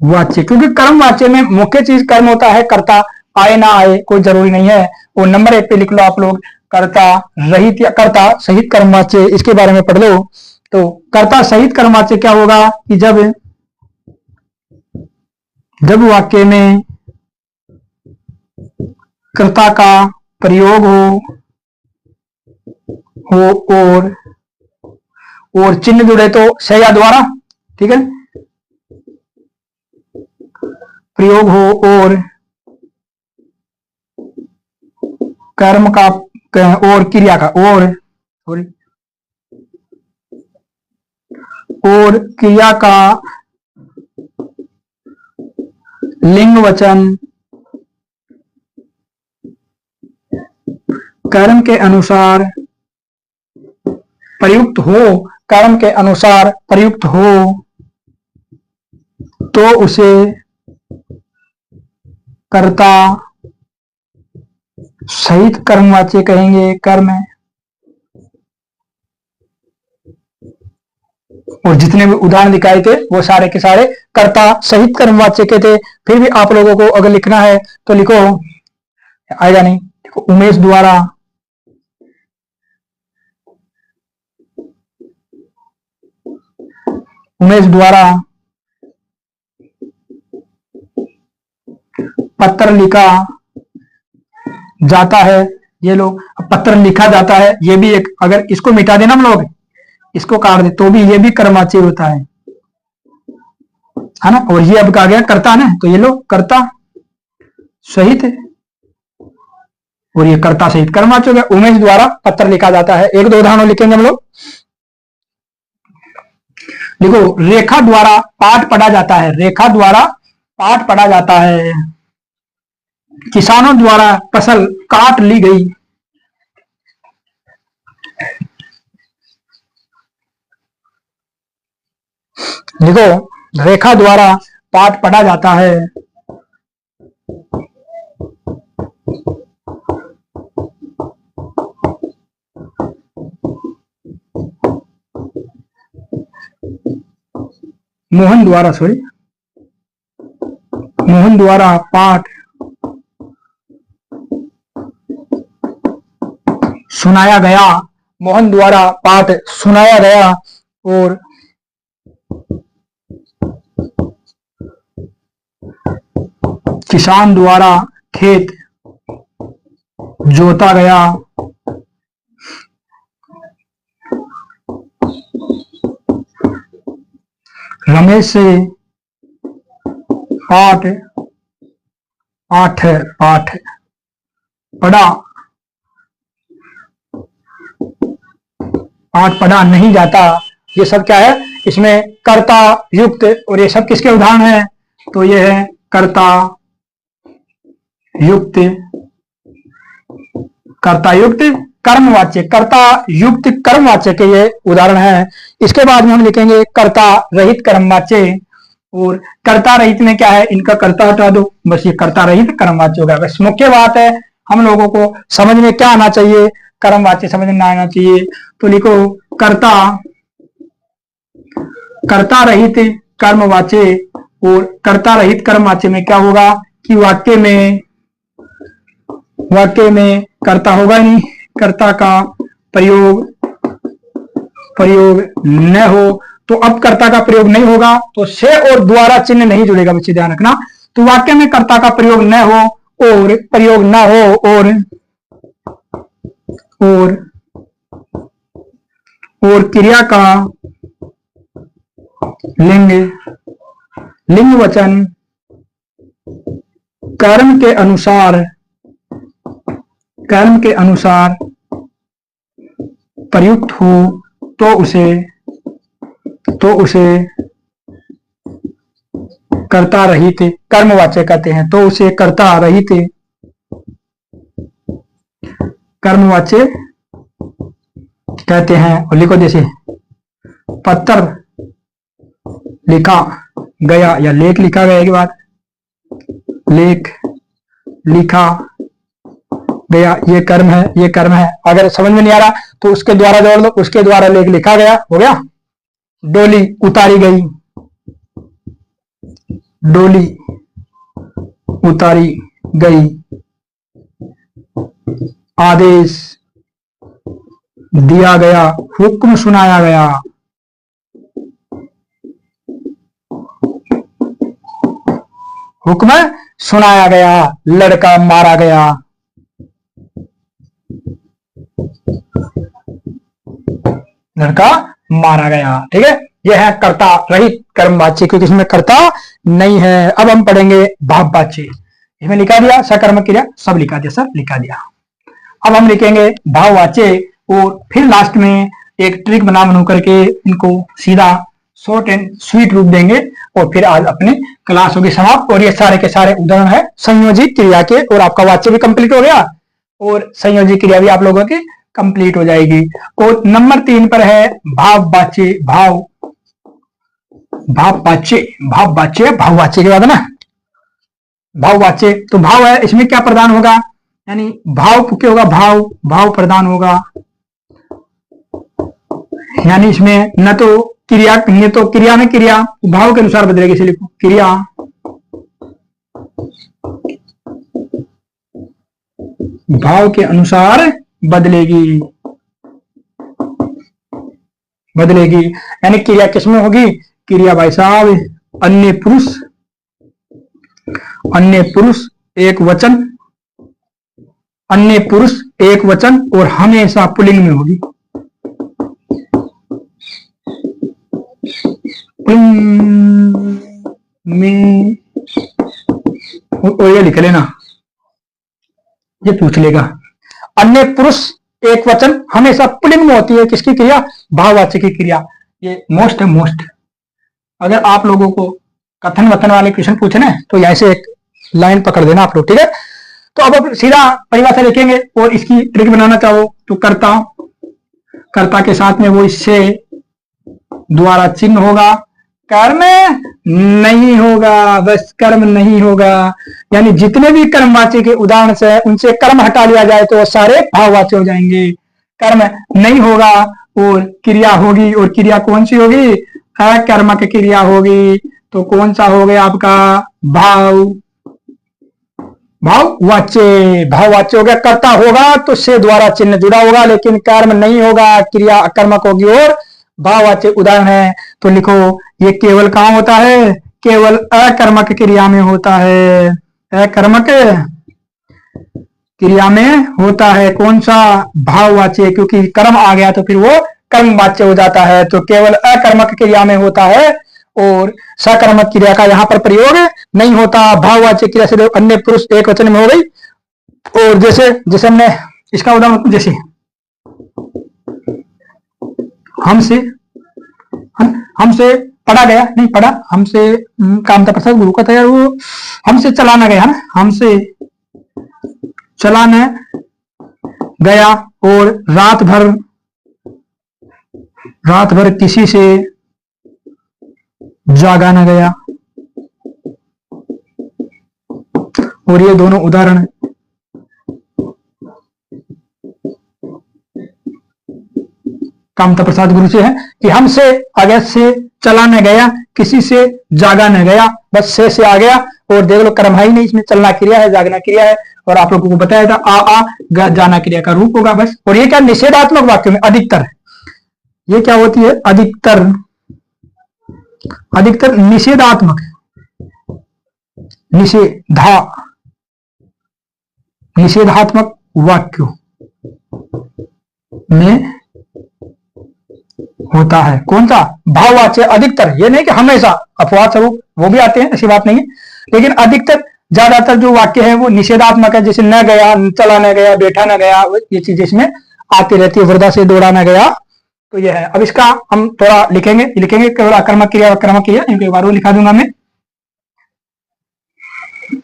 वाच्य, क्योंकि कर्म वाच्य में मुख्य चीज कर्म होता है, कर्ता आए ना आए कोई जरूरी नहीं है। और नंबर एक पे लिख लो आप लोग कर्ता रहित या कर्ता सहित कर्मवाच्य, इसके बारे में पढ़ लो। तो कर्ता सहित कर्मवाच्य क्या होगा कि जब वाक्य में कर्ता का प्रयोग हो और चिन्ह जुड़े तो से या द्वारा, ठीक है, प्रयोग हो और कर्म का और क्रिया का और क्रिया का लिंग वचन कर्म के अनुसार प्रयुक्त हो, कर्म के अनुसार प्रयुक्त हो तो उसे कर्ता सहित कर्मवाच्य कहेंगे। कर्म और जितने भी उदाहरण दिखाए थे वो सारे के सारे कर्ता सहित कर्मवाच्य के थे। फिर भी आप लोगों को अगर लिखना है तो लिखो, आएगा नहीं, देखो उमेश द्वारा पत्र लिखा जाता है। ये लोग पत्र लिखा जाता है, ये भी एक, अगर इसको मिटा देना हम लोग, इसको काट दे तो भी ये भी कर्मवाच्य होता है ना। और ये अब कहा गया कर्ता ना, तो ये लोग कर्ता सहित, और ये कर्ता सहित कर्मवाच्य हो गया। उमेश द्वारा पत्र लिखा जाता है। एक दो उदाहरण लिखेंगे हम लोग। देखो, रेखा द्वारा पाठ पढ़ा जाता है, रेखा द्वारा पाठ पढ़ा जाता है। किसानों द्वारा फसल काट ली गई। देखो, रेखा द्वारा पाठ पढ़ा जाता है। मोहन द्वारा पाठ सुनाया गया। मोहन द्वारा पाठ सुनाया गया। और किसान द्वारा खेत जोता गया। रमेश से पाठ पढ़ा नहीं जाता। ये सब क्या है, इसमें कर्ता युक्त, और ये सब किसके उदाहरण है, तो ये है कर्ता युक्त कर्मवाच्य, कर्ता युक्त कर्मवाच्य के ये उदाहरण है। इसके बाद में हम लिखेंगे कर्ता रहित कर्मवाच्य। और कर्ता रहित में क्या है, इनका कर्ता हटा दो, बस ये कर्ता रहित कर्मवाच्य होगा। बस मुख्य बात है, हम लोगों को समझ में क्या आना चाहिए, कर्मवाच्य समझ में आना चाहिए। तो लिखो कर्ता रहित कर्मवाच्य। और कर्ता रहित कर्मवाच्य में क्या होगा कि वाक्य में कर्ता होगा ही नहीं, कर्ता का प्रयोग न हो। तो अब कर्ता का प्रयोग नहीं होगा तो से और द्वारा चिन्ह नहीं जुड़ेगा, बच्चे ध्यान रखना। तो वाक्य में कर्ता का प्रयोग न हो और प्रयोग न हो और क्रिया का लिंग वचन कर्म के अनुसार प्रयुक्त हो तो उसे कर्ता रहित कर्मवाच्य कहते हैं। तो उसे कर्ता रहित कर्मवाच्य कहते हैं। और लिखो, जैसे पत्र लिखा गया या लेख लिखा गया के बाद लेख लिखा गया, ये कर्म है। अगर समझ में नहीं आ रहा तो उसके द्वारा जोड़ लो, उसके द्वारा लेख लिखा गया, हो गया। डोली उतारी गई। आदेश दिया गया, हुक्म सुनाया गया। हुक्म सुनाया गया, लड़का मारा गया। ठीक है, यह है कर्ता रहित कर्मवाच्य, क्योंकि इसमें कर्ता नहीं है। अब हम पढ़ेंगे भाववाच्य। इसमें लिखा दिया सकर्मक क्रिया, सब लिखा दिया, सब लिखा दिया। अब हम लिखेंगे भाववाच्य, और फिर लास्ट में एक ट्रिक बना करके इनको सीधा शॉर्ट एंड स्वीट रूप देंगे और फिर आज अपनी क्लास होगी समाप्त। और ये सारे के सारे उदाहरण है संयोजी क्रिया के, और आपका वाच्य भी कंप्लीट हो गया और संयोजी क्रिया भी आप लोगों की कंप्लीट हो जाएगी। और नंबर 3 पर है भाववाच्य। भाववाच्य के बाद ना भाववाच्य, तो भाव है, इसमें क्या प्रदान होगा, यानी भाव क्या होगा, भाव प्रदान होगा, यानी इसमें न तो क्रिया में क्रिया भाव के अनुसार बदलेगी, इसलिए लिखो क्रिया भाव के अनुसार बदलेगी। यानी क्रिया किसमें होगी, क्रिया भाई साहब अन्य पुरुष एक वचन और हमेशा पुल्लिंग में होगी। में और ये लिख लेना, ये पूछ लेगा। अन्य पुरुष एक वचन हमेशा पुल्लिंग में होती है, किसकी क्रिया, भाववाच्य की क्रिया। ये मोस्ट है मोस्ट। अगर आप लोगों को कथन वथन वाले क्वेश्चन पूछे ना तो यहां से एक लाइन पकड़ देना आप लोग, ठीक है। तो अब सीधा परिभाषा लिखेंगे और इसकी ट्रिक बनाना चाहो तो कर्ता के साथ में वो इससे द्वारा चिन्ह होगा, कर्म नहीं होगा, बस कर्म नहीं होगा। यानी जितने भी कर्मवाच्य के उदाहरण से उनसे कर्म हटा लिया जाए तो सारे भाववाच्य हो जाएंगे। कर्म नहीं होगा और क्रिया होगी, और क्रिया कौन सी होगी, अकर्मक क्रिया होगी। तो कौन सा हो गया आपका, भाववाच्य हो गया। कर्ता होगा तो से द्वारा चिन्ह जुड़ा होगा, लेकिन कर्म नहीं होगा, क्रिया अकर्मक होगी और भाववाच्य उदाहरण है। तो लिखो ये केवल कहां होता है, केवल अकर्मक क्रिया में होता है, अकर्मक क्रिया में होता है। कौन सा, भाववाच्य, क्योंकि कर्म आ गया तो फिर वो कर्मवाच्य हो जाता है। तो केवल अकर्मक क्रिया में होता है और सकर्मक क्रिया का यहाँ पर प्रयोग नहीं होता। भाववाच्य क्रिया से अन्य पुरुष एक वचन में हो गई। और जैसे हमने इसका उदाहरण, जैसे हमसे पढ़ा गया, नहीं पढ़ा, हमसे काम था प्रसाद गुरु का था यार, वो हमसे चलाना गया ना, हमसे चलाना गया और रात भर किसी से जागा न गया। और ये दोनों उदाहरण कामता प्रसाद गुरु से है कि हमसे आगे से चला न गया, किसी से जागा न गया, बस से आ गया। और देख लो कर्म है ही नहीं, इसमें चलना क्रिया है, जागना क्रिया है। और आप लोगों को बताया था आ जाना क्रिया का रूप होगा बस। और ये क्या, निषेधात्मक वाक्य में अधिकतर, ये क्या होती है, अधिकतर निषेधात्मक, निषेधात्मक वाक्यों में होता है। कौन सा, भाववाच्य अधिकतर, ये नहीं कि हमेशा, अपवाद स्वरूप वो भी आते हैं, ऐसी बात नहीं है, लेकिन अधिकतर ज्यादातर जो वाक्य है वो निषेधात्मक है। जैसे न गया, चला न गया, बैठा न गया, ये चीजें इसमें आती रहती है। वृद्धा से दौड़ा न गया, तो ये है। अब इसका हम थोड़ा लिखेंगे केवल अकर्मक क्रिया अकर्मक क्रिया, इनको एक बार वो लिखा दूंगा मैं।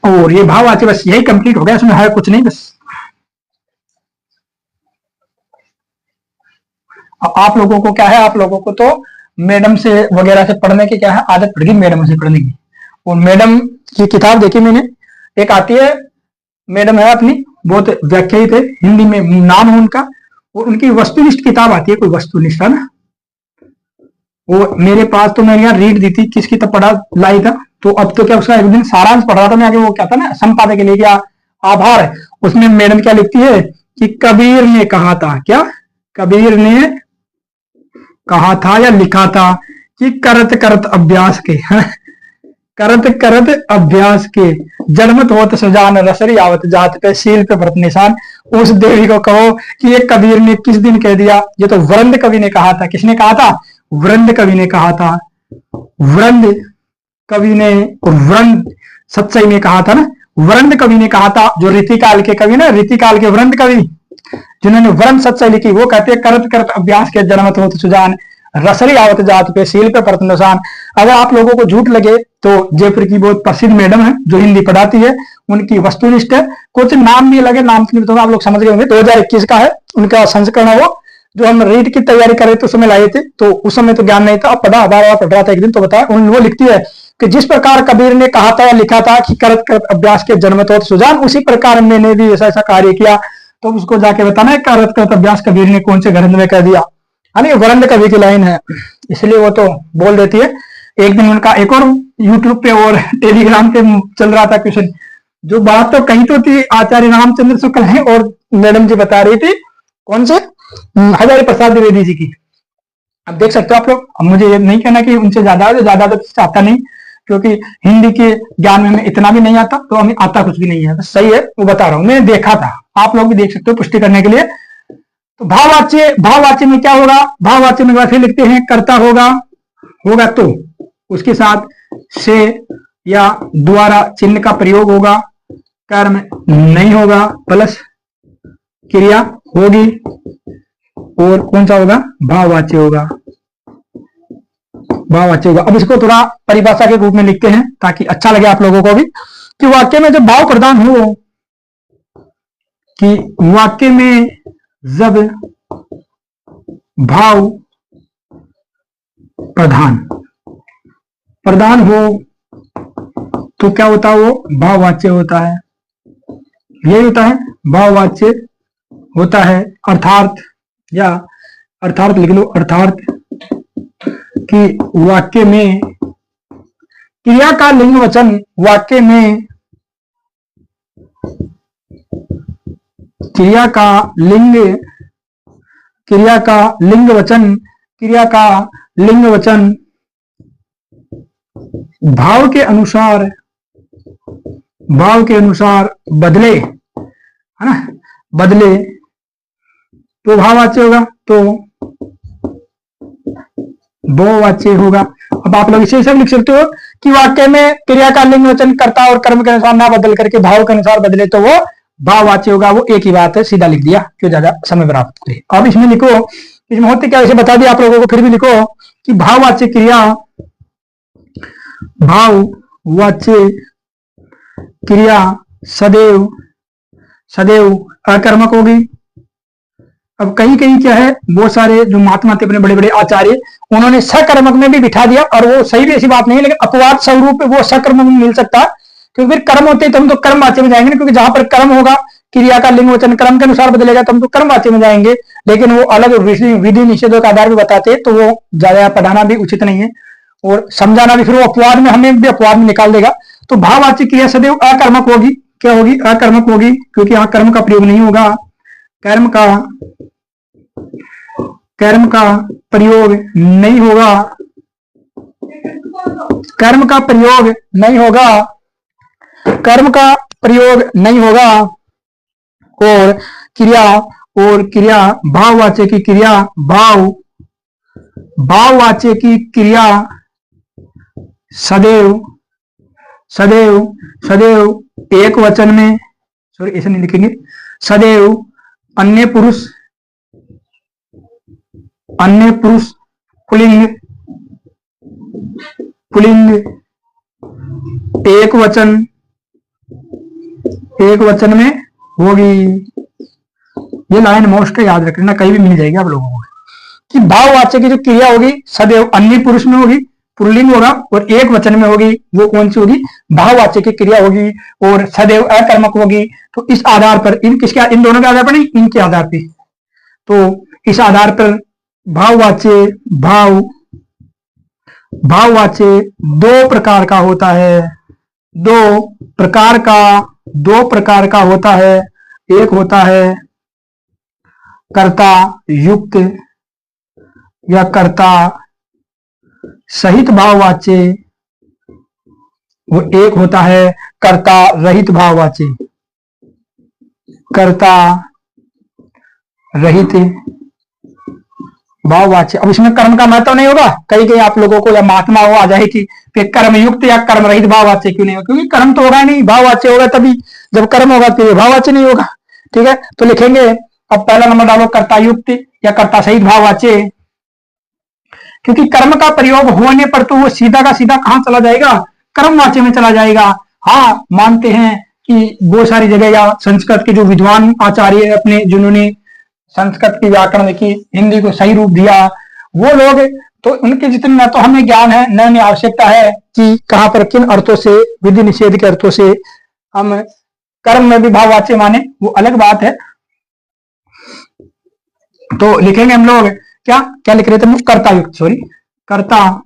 और ये भाववाच्य बस यही कंप्लीट हो गया, इसमें है कुछ नहीं बस। आप लोगों को क्या है, आप लोगों को तो मैडम से वगैरह से पढ़ने की क्या है आदत पड़ गई, मैडम से पढ़ने की। और मैडम की किताब देखी मैंने, एक आती है, मैडम है अपनी, बहुत व्याख्यायित है, हिंदी में नाम है उनका, और उनकी वस्तुनिष्ठ किताब आती है, कोई वस्तुनिष्ठ है ना, वो मेरे पास तो मैंने यहाँ रीड दी थी, किस किताब पढ़ा लाई था। तो अब तो क्या उसका एक दिन सारांश पढ़ रहा था मैं, आगे वो क्या था ना, संपादक के लिए क्या आभार है, उसमें मैडम क्या लिखती है कि कबीर ने कहा था, क्या कबीर ने कहा था या लिखा था कि करत करत अभ्यास के करत करत अभ्यास के जन्मत होत सजान रसरी आवत जात पे शील पे व्रत निशान। उस देवी को कहो कि ये कबीर ने किस दिन कह दिया, ये तो वृंद कवि ने कहा था। किसने कहा था, वृंद कवि ने कहा था, वृंद कवि ने, वृंद सच्चाई ने कहा था ना, वृंद कवि ने कहा था, जो रीतिकाल के कवि ना, रीतिकाल के वृंद कवि जिन्होंने वृंद सच्चाई लिखी, वो कहते हैं करत करत अभ्यास के जन्मत होत सुजान। रसरी आवत जात पे सील पे परत निशान। अगर आप लोगों को झूठ लगे तो जयपुर की बहुत प्रसिद्ध मैडम है जो हिंदी पढ़ाती है, उनकी वस्तुनिष्ठ है। कुछ नाम भी लगे, नाम तो आप लोग समझ गए होंगे, 2021 का है उनका संस्करण है वो, जो हम रीड की तैयारी कर रहे थे उस समय लाए थे, तो उस समय तो ज्ञान नहीं था, अब पढ़ा, बार बार पढ़ रहा था एक दिन तो बताया। वो लिखती है कि जिस प्रकार कबीर ने कहा था या लिखा था कि करत करत अभ्यास के जन्म तो सुजान, उसी प्रकार मैंने भी ऐसा ऐसा कार्य किया। तो उसको जाके बताना है करत करत अभ्यास कबीर ने कौन से ग्रंथ में कह दिया, है ना, वरंद कवि की लाइन है, इसलिए वो तो बोल देती है। एक दिन उनका एक और यूट्यूब पे और टेलीग्राम पे चल रहा था क्वेश्चन, जो बात तो कहीं तो थी आचार्य रामचंद्र शुक्ल है और मैडम जी बता रही थी कौन से हजारी प्रसाद द्विवेदी जी की। अब देख सकते हो आप लोग, अब मुझे ये नहीं कहना कि उनसे ज्यादा तो आता नहीं, क्योंकि हिंदी के ज्ञान में हमें इतना भी नहीं आता, तो हमें आता कुछ भी नहीं है, सही है वो बता रहा हूं, मैंने देखा था, आप लोग भी देख सकते हो पुष्टि करने के लिए। तो भाववाच्य में क्या होगा, भाववाच्य में फिर लिखते हैं कर्ता होगा तो उसके साथ से या द्वारा चिन्ह का प्रयोग होगा, कर्म नहीं होगा, प्लस क्रिया होगी, और कौन सा होगा, भाववाच्य होगा, भाववाच्य होगा। अब इसको थोड़ा परिभाषा के रूप में लिखते हैं ताकि अच्छा लगे आप लोगों को भी, कि वाक्य में जब भाव प्रदान हो, कि वाक्य में जब भाव प्रधान हो तो क्या होता है, वो भाववाच्य होता है, यही होता है, भाववाच्य होता है। अर्थात या अर्थात लिख लो, अर्थात कि वाक्य में क्रिया का लिंग वचन, वाक्य में क्रिया का लिंग वचन भाव के अनुसार बदले, है ना, बदले तो भाववाच्य होगा, तो बहुवाच्य होगा। अब आप लोग इसे सब लिख सकते हो कि वाक्य में क्रिया का लिंग वचन कर्ता और कर्म के अनुसार ना बदल करके भाव के अनुसार बदले तो वो भाववाच्य होगा। वो एक ही बात है, सीधा लिख दिया, क्यों ज्यादा समय बर्बाद करे। अब इसमें लिखो, इसमें होते क्या, इसे बता दिया आप लोगों को, फिर भी लिखो कि भाववाच्य क्रिया सदैव अकर्मक होगी। अब कहीं क्या है, बहुत सारे जो महात्मा थे अपने बड़े बड़े आचार्य, उन्होंने सकर्मक में भी बिठा दिया, और वो सही भी ऐसी बात नहीं है, लेकिन अपवाद स्वरूप वो सकर्मक में मिल सकता है, क्योंकि फिर कर्म होते तो हम तो कर्मवाच्य में जाएंगे, क्योंकि जहां पर कर्म होगा क्रिया का लिंग वचन कर्म के अनुसार बदलेगा तो हम तो कर्मवाच्य में जाएंगे। लेकिन वो अलग विधि निषेधों के आधार भी बताते, तो वो ज्यादा पढ़ाना भी उचित नहीं है और समझाना भी, फिर वो अपवाद में हमें भी अपवाद में निकाल देगा। तो भाववाच्य क्रिया सदैव अकर्मक होगी, क्या होगी, अकर्मक होगी, क्योंकि यहाँ कर्म का प्रयोग नहीं होगा, कर्म का प्रयोग नहीं होगा, कर्म का प्रयोग नहीं होगा, और क्रिया भाववाच्य की क्रिया भाववाच्य की क्रिया सदैव एक वचन में, सॉरी ऐसे नहीं लिखेंगे, सदैव अन्य पुरुष पुल्लिंग एक वचन में होगी। ये लाइन मोस्ट याद रखना, कहीं भी मिल जाएगी आप लोगों को, कि भाववाच्य की जो क्रिया होगी सदैव अन्य पुरुष में होगी, पुल्लिंग होगा और एक वचन में होगी। वो कौन सी होगी, भाववाच्य की क्रिया होगी, और सदैव अकर्मक होगी। तो इस आधार पर, इन दोनों के आधार पर नहीं, इनके आधार पर, तो इस आधार पर भाववाच्य दो प्रकार का होता है, एक होता है कर्ता युक्त या कर्ता सहित भाववाच्य, वो एक होता है कर्ता रहित भाववाच्य, कर्ता रहित भाववाच्य। अब इसमें कर्म का महत्व नहीं होगा, कहीं आप लोगों को या महात्मा हो आ जाए कि फिर कर्म युक्त या कर्म रहित भाववाच्य क्यों नहीं होगा, क्योंकि कर्म तो होगा नहीं, भाववाच्य होगा तभी, जब कर्म होगा तो भाववाच्य नहीं होगा। ठीक है, तो लिखेंगे, अब पहला नंबर डालो कर्ता युक्त या कर्ता सहित भाववाच्य, क्योंकि कर्म का प्रयोग होने पर तो वो सीधा का सीधा कहां चला जाएगा, कर्मवाच्य में चला जाएगा। हाँ, मानते हैं कि बहुत सारी जगह या संस्कृत के जो विद्वान आचार्य है अपने, जिन्होंने संस्कृत की व्याकरण की हिंदी को सही रूप दिया, वो लोग तो उनके जितने न तो हमें ज्ञान है न हमें आवश्यकता है कि कहां पर किन अर्थों से, विधि निषेध के अर्थों से हम कर्म में भी भाववाच्य माने, वो अलग बात है। तो लिखेंगे हम लोग क्या क्या लिख रहे थे, कर्ता युक्त, सॉरी, कर्ता,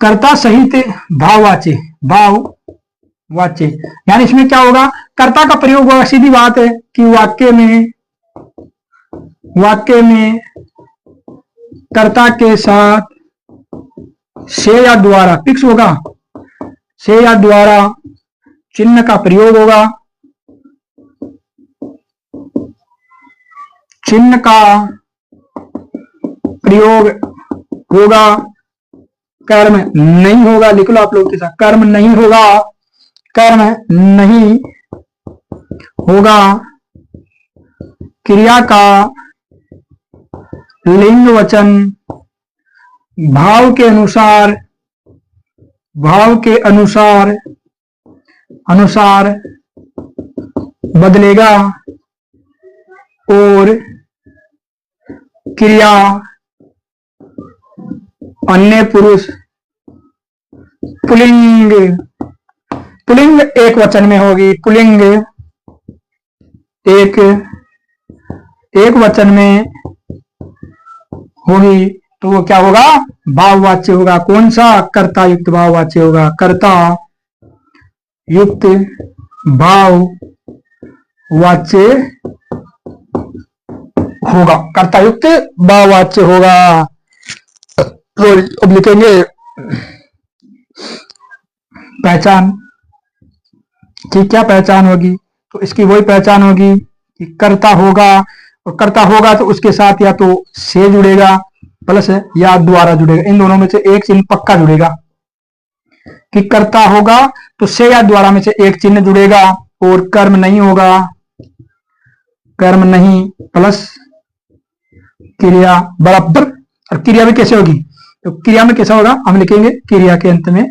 कर्ता सहित भाववाच्य, भाववाच्य, यानी इसमें क्या होगा, कर्ता का प्रयोग होगा। सीधी बात है कि वाक्य में कर्ता के साथ से या द्वारा, फिक्स होगा, से या द्वारा चिन्ह का प्रयोग होगा, चिन्ह का प्रयोग होगा, कर्म नहीं होगा। लिख लो आप लोग के साथ, कर्म नहीं होगा, कर्म नहीं होगा, क्रिया का लिंग वचन भाव के अनुसार बदलेगा और क्रिया अन्य पुरुष पुल्लिंग एक वचन में होगी, पुल्लिंग एक वचन में होगी, तो वो क्या होगा, भाववाच्य होगा। कौन सा, कर्ता युक्त भाववाच्य होगा, कर्ता युक्त भाववाच्य होगा, कर्ता युक्त भाववाच्य होगा। तो अब लिखेंगे पहचान कि क्या पहचान होगी, तो इसकी वही पहचान होगी कि कर्ता होगा, और कर्ता होगा तो उसके साथ या तो से जुड़ेगा प्लस या द्वारा जुड़ेगा, इन दोनों में से एक चिन्ह पक्का जुड़ेगा। कि कर्ता होगा तो से या द्वारा में से एक चिन्ह जुड़ेगा, और कर्म नहीं होगा, कर्म नहीं प्लस क्रिया बराबर। और क्रिया भी कैसे होगी, तो क्रिया में कैसा होगा, हम लिखेंगे क्रिया के अंत में,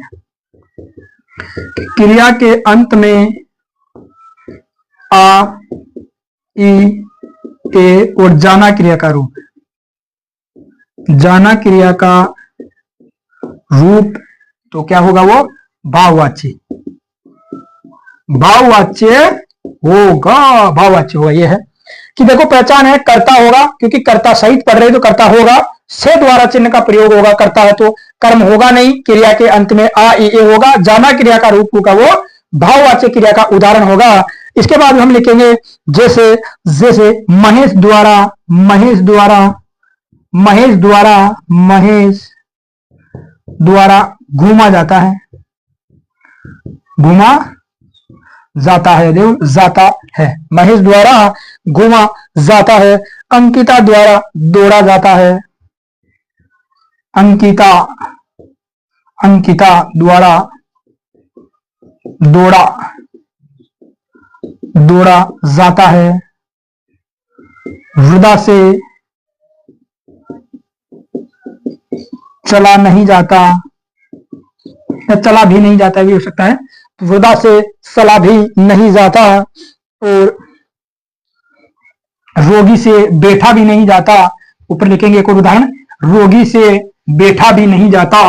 क्रिया के अंत में आ ई ए और जाना क्रिया का रूप, जाना क्रिया का रूप, तो क्या होगा, वो भाववाच्य, भाववाच्य होगा, भाववाच्य होगा। ये है कि देखो पहचान है, कर्ता होगा, क्योंकि कर्ता सहित पढ़ रहे तो कर्ता होगा, से द्वारा चिन्ह का प्रयोग होगा, करता है तो कर्म होगा नहीं, क्रिया के अंत में आ ई ए होगा, जाना क्रिया का रूप होगा, वो भाववाच्य क्रिया का उदाहरण होगा। इसके बाद हम लिखेंगे जैसे, जैसे महेश द्वारा घूमा जाता है, घूमा जाता है, देखो जाता है, महेश द्वारा घूमा जाता है। अंकिता द्वारा दौड़ा जाता है, अंकिता द्वारा दौड़ा जाता है। वृदा से चला नहीं जाता, या चला भी नहीं जाता भी हो सकता है, तो वृदा से चला भी नहीं जाता। और रोगी से बैठा भी नहीं जाता, ऊपर लिखेंगे एक और उदाहरण, रोगी से बैठा भी नहीं जाता।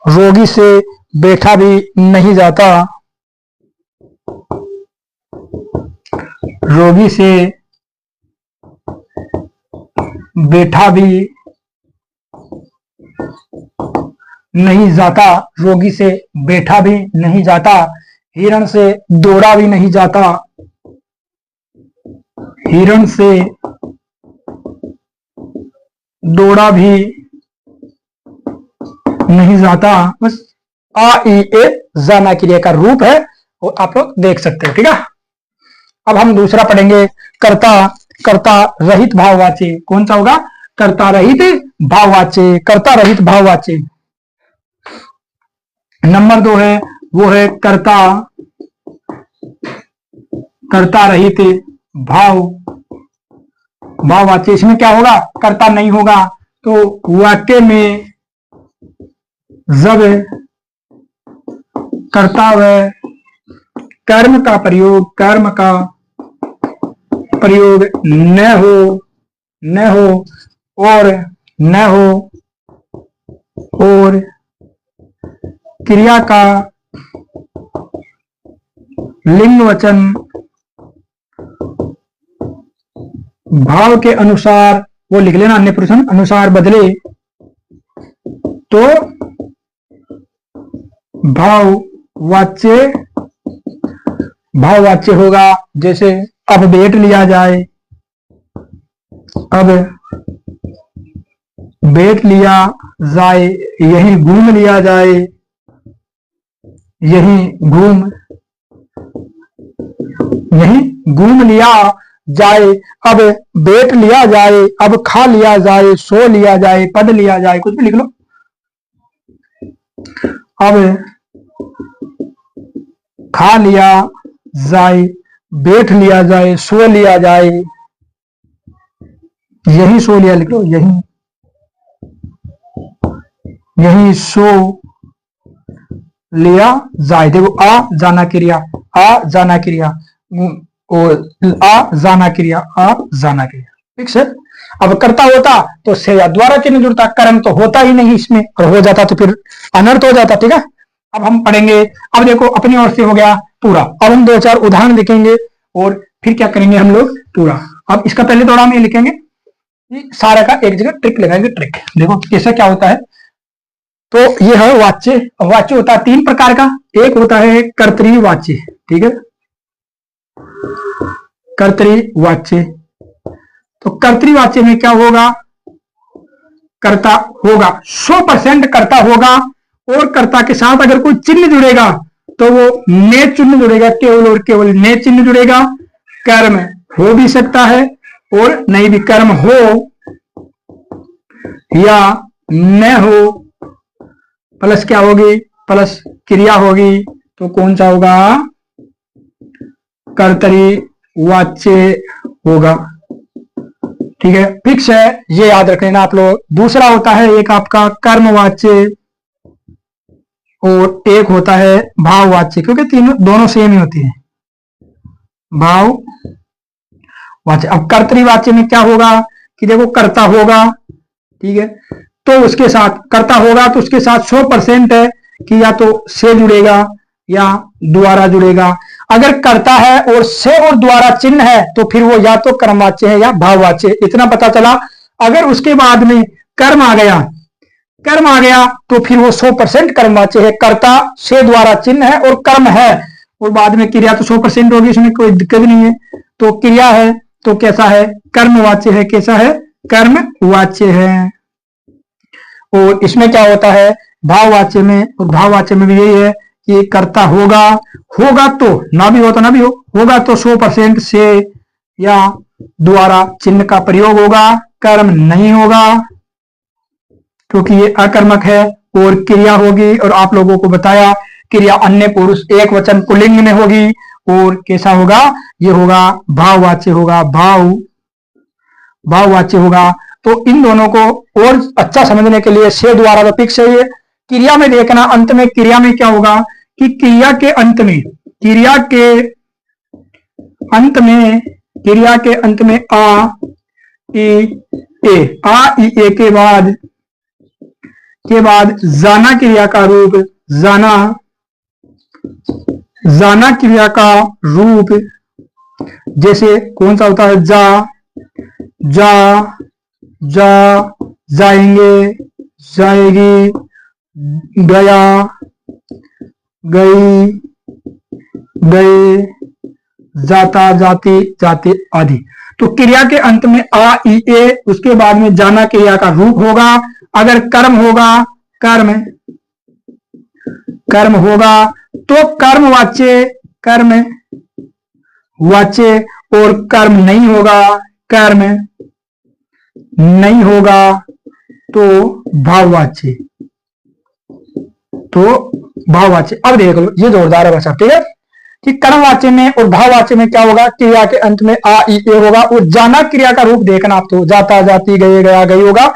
रोगी से बैठा भी नहीं जाता, रोगी से बैठा भी नहीं जाता, रोगी से बैठा भी नहीं जाता। हिरण से दौड़ा भी नहीं जाता, हिरण से दौड़ा भी नहीं जाता। बस आ ई ए जाना क्रिया का रूप है, वो आप लोग देख सकते हो, ठीक है। अब हम दूसरा पढ़ेंगे, कर्ता रहित भाववाच्य। कौन सा होगा, कर्ता रहित भाववाच्य, कर्ता रहित भाववाच्य। नंबर 2 है, वो है कर्ता कर्ता रहित भाव भाववाच्य, इसमें क्या होगा, कर्ता नहीं होगा। तो वाक्य में जब कर्ता व कर्म का प्रयोग न हो और क्रिया का लिंग वचन भाव के अनुसार, वो लिख लेना अन्य पुरुष अनुसार बदले, तो भाववाच्य होगा। जैसे अब बैठ लिया जाए, अब बैठ लिया जाए, यहीं घूम लिया जाए, यहीं घूम लिया जाए, अब बैठ लिया जाए, अब खा लिया जाए, सो लिया जाए, पढ़ लिया जाए, कुछ भी लिख लो। अब खा लिया जाए, बैठ लिया जाए, सो लिया जाए, यही सो लिया लिख लो, यही सो लिया जाए। देखो आ जाना क्रिया, और आ जाना क्रिया, ठीक है। अब कर्ता होता तो से या द्वारा चिन्ह जुड़ता, कर्म तो होता ही नहीं इसमें, और हो जाता तो फिर अनर्थ हो जाता, ठीक है। अब हम पढ़ेंगे, अब देखो अपनी ओर से हो गया पूरा। अब हम 2-4 उदाहरण लिखेंगे और फिर क्या करेंगे हम लोग पूरा। अब इसका पहले थोड़ा हम ये लिखेंगे, सारा का एक जगह ट्रिक लगाएंगे। ट्रिक देखो कैसे क्या होता है। तो ये है वाच्य। वाच्य होता है 3 प्रकार का। एक होता है कर्तृवाच्य, ठीक है, कर्तृवाच्य। तो कर्तृवाच्य में क्या होगा, कर्ता होगा, 100% कर्ता होगा, और कर्ता के साथ अगर कोई चिन्ह जुड़ेगा तो वो ने चिन्ह जुड़ेगा, केवल और केवल ने चिन्ह जुड़ेगा। कर्म हो भी सकता है और नहीं भी, कर्म हो या न हो, प्लस क्या होगी, प्लस क्रिया होगी, तो कौन सा होगा, कर्तृवाच्य होगा, ठीक है, फिक्स है, ये याद रख लेना आप लोग। दूसरा होता है एक आपका कर्मवाच्य और एक होता है भाववाच्य, क्योंकि दोनों सेम ही होती है, भाववाच्य। अब कर्तृवाच्य में क्या होगा कि देखो कर्ता होगा, ठीक है, तो उसके साथ कर्ता होगा तो उसके साथ 100% है कि या तो से जुड़ेगा या द्वारा जुड़ेगा। अगर कर्ता है और से और द्वारा चिन्ह है तो फिर वो या तो कर्मवाच्य है या भाववाच्य, इतना पता चला। अगर उसके बाद में कर्म आ गया तो फिर वो 100% कर्मवाच्य है। कर्ता से द्वारा चिन्ह है और कर्म है, और बाद में क्रिया तो 100% होगी, इसमें कोई दिक्कत नहीं है। तो क्रिया है तो कैसा है, कर्मवाच्य है, कैसा है, कर्मवाच्य है। और इसमें क्या होता है भाववाच्य में, और भाववाच्य में भी यही है कि कर्ता होगा तो ना भी हो तो ना भी होगा तो 100% से या द्वारा चिन्ह का प्रयोग होगा, कर्म नहीं होगा क्योंकि ये अकर्मक है। और क्रिया होगी, और आप लोगों को बताया क्रिया अन्य पुरुष एक वचन पुल्लिंग में होगी, और कैसा होगा, ये होगा भाववाच्य होगा, भाववाच्य होगा। तो इन दोनों को और अच्छा समझने के लिए से द्वारा तो फिक्स है। ये क्रिया में देखना, अंत में क्रिया में क्या होगा कि क्रिया के अंत में आ ई ए के बाद जाना क्रिया का रूप, जाना क्रिया का रूप जैसे कौन सा होता है, जाएंगे, जाएगी, गया, गई, गए, जाता, जाती, जाते आदि। तो क्रिया के अंत में आ ई ए, उसके बाद में जाना क्रिया का रूप होगा। अगर कर्म होगा, कर्म होगा तो कर्मवाच्य, और कर्म नहीं होगा तो भाववाच्य, अब देख लो ये जोरदार है बच्चा, ठीक है। कि कर्मवाच्य में और भाववाच्य में क्या होगा, क्रिया के अंत में आ ई ए होगा और जाना क्रिया का रूप देखना आप, तो जाता जाती गए गया गई होगा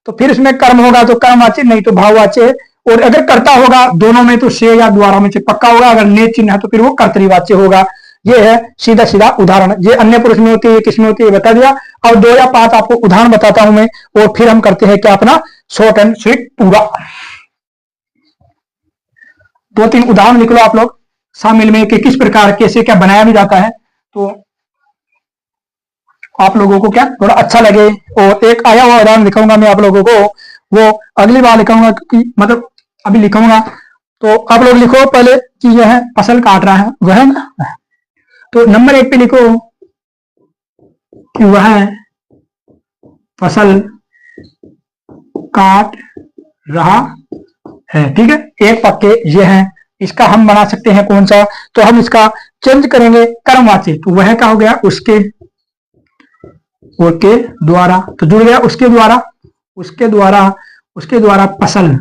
तो फिर इसमें कर्म होगा तो कर्मवाच्य, नहीं तो भाववाच्य है। और अगर कर्ता होगा दोनों में तो से या द्वारा में से पक्का होगा, अगर ने चिन्ह है तो फिर वो कर्तरीवाच्य होगा। ये है सीधा सीधा उदाहरण, ये अन्य पुरुष में होती है किसमें होती है बता दिया। और 2 या 5 आपको उदाहरण बताता हूं मैं और फिर हम करते हैं क्या अपना शॉर्ट एंड स्वीट पूरा। 2-3 उदाहरण लिख लो आप लोग शामिल में कि किस प्रकार कैसे क्या बनाया भी जाता है, तो आप लोगों को क्या थोड़ा अच्छा लगे। और एक आया हुआ उदाहरण लिखूंगा मैं आप लोगों को, वो अगली बार लिखूंगा क्योंकि मतलब अभी लिखूंगा। तो आप लोग लिखो पहले कि यह फसल काट रहा है वह ना, तो नंबर 1 पे लिखो कि वह फसल काट रहा है। ठीक है, एक पक्के ये है। इसका हम बना सकते हैं कौन सा, तो हम इसका चेंज करेंगे कर्मवाच्य, तो वह क्या हो गया उसके और के द्वारा, तो जुड़ गया उसके द्वारा, उसके द्वारा, उसके द्वारा फसल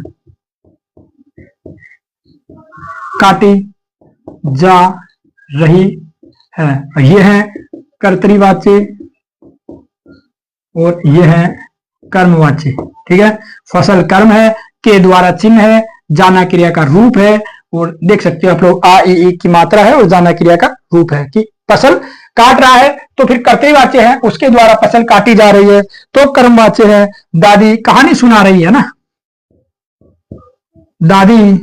काटी जा रही है। ये है कर्तरीवाच्य और ये है कर्मवाच्य। ठीक है, फसल कर्म है, के द्वारा चिन्ह है, जाना क्रिया का रूप है और देख सकते हो आप लोग आ ई की मात्रा है और जाना क्रिया का रूप है कि फसल काट रहा है तो फिर कर्तव्यवाच्य है, उसके द्वारा फसल काटी जा रही है तो कर्मवाच्य है। दादी कहानी सुना रही है ना, दादी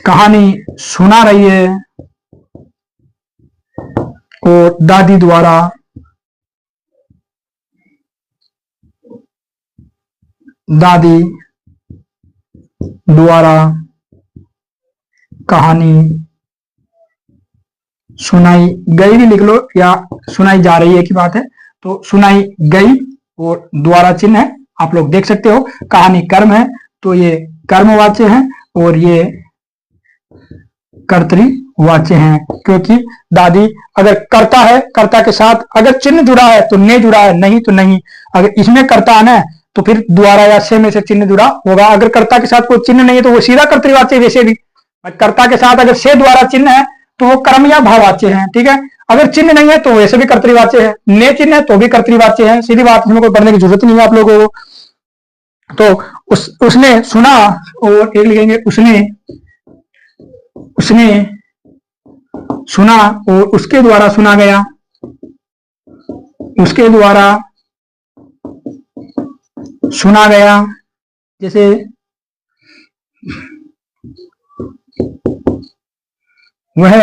कहानी सुना रही है और दादी द्वारा कहानी सुनाई गई भी लिख लो या सुनाई जा रही है की बात है, तो सुनाई गई और द्वारा चिन्ह है, आप लोग देख सकते हो। कहानी कर्म है तो ये कर्मवाच्य है और ये कर्तृवाच्य है, क्योंकि दादी अगर कर्ता है, कर्ता के साथ अगर चिन्ह जुड़ा है तो ने जुड़ा है, नहीं तो नहीं। अगर इसमें कर्ता आना है तो फिर द्वारा या से में से चिन्ह जुड़ा होगा। अगर कर्ता के साथ कोई चिन्ह नहीं है तो वो सीधा कर्तृवाच्य। वैसे भी कर्ता के साथ अगर से द्वारा चिन्ह है तो वो कर्म या भाववाच्य है। ठीक है, अगर चिन्ह नहीं है तो वैसे भी कर्तृवाच्य है, ने चिन्ह है तो भी कर्तृवाच्य है। सीधी बात, इसमें कोई पढ़ने की जरूरत नहीं है आप लोगों को। तो उसने सुना और एक लिखेंगे उसने सुना और उसके द्वारा सुना गया, उसके द्वारा सुना गया। जैसे वह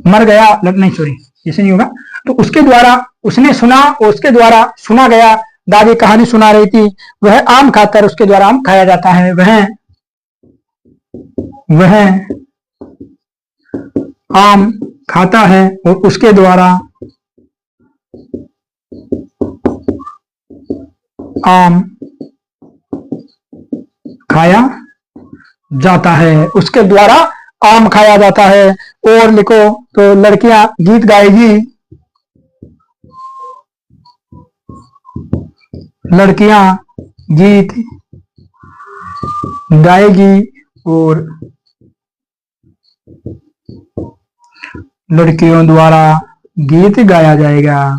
मर गया, नहीं सॉरी ऐसे नहीं होगा, तो उसके द्वारा उसने सुना और उसके द्वारा सुना गया। दादी कहानी सुना रही थी, वह आम खाता है, उसके द्वारा आम खाया जाता है। वह आम खाता है और उसके द्वारा आम खाया जाता है, उसके द्वारा आम खाया जाता है। और लिखो तो लड़कियां गीत गाएगी, लड़कियां गीत गाएगी और लड़कियों द्वारा गीत गाया जाएगा,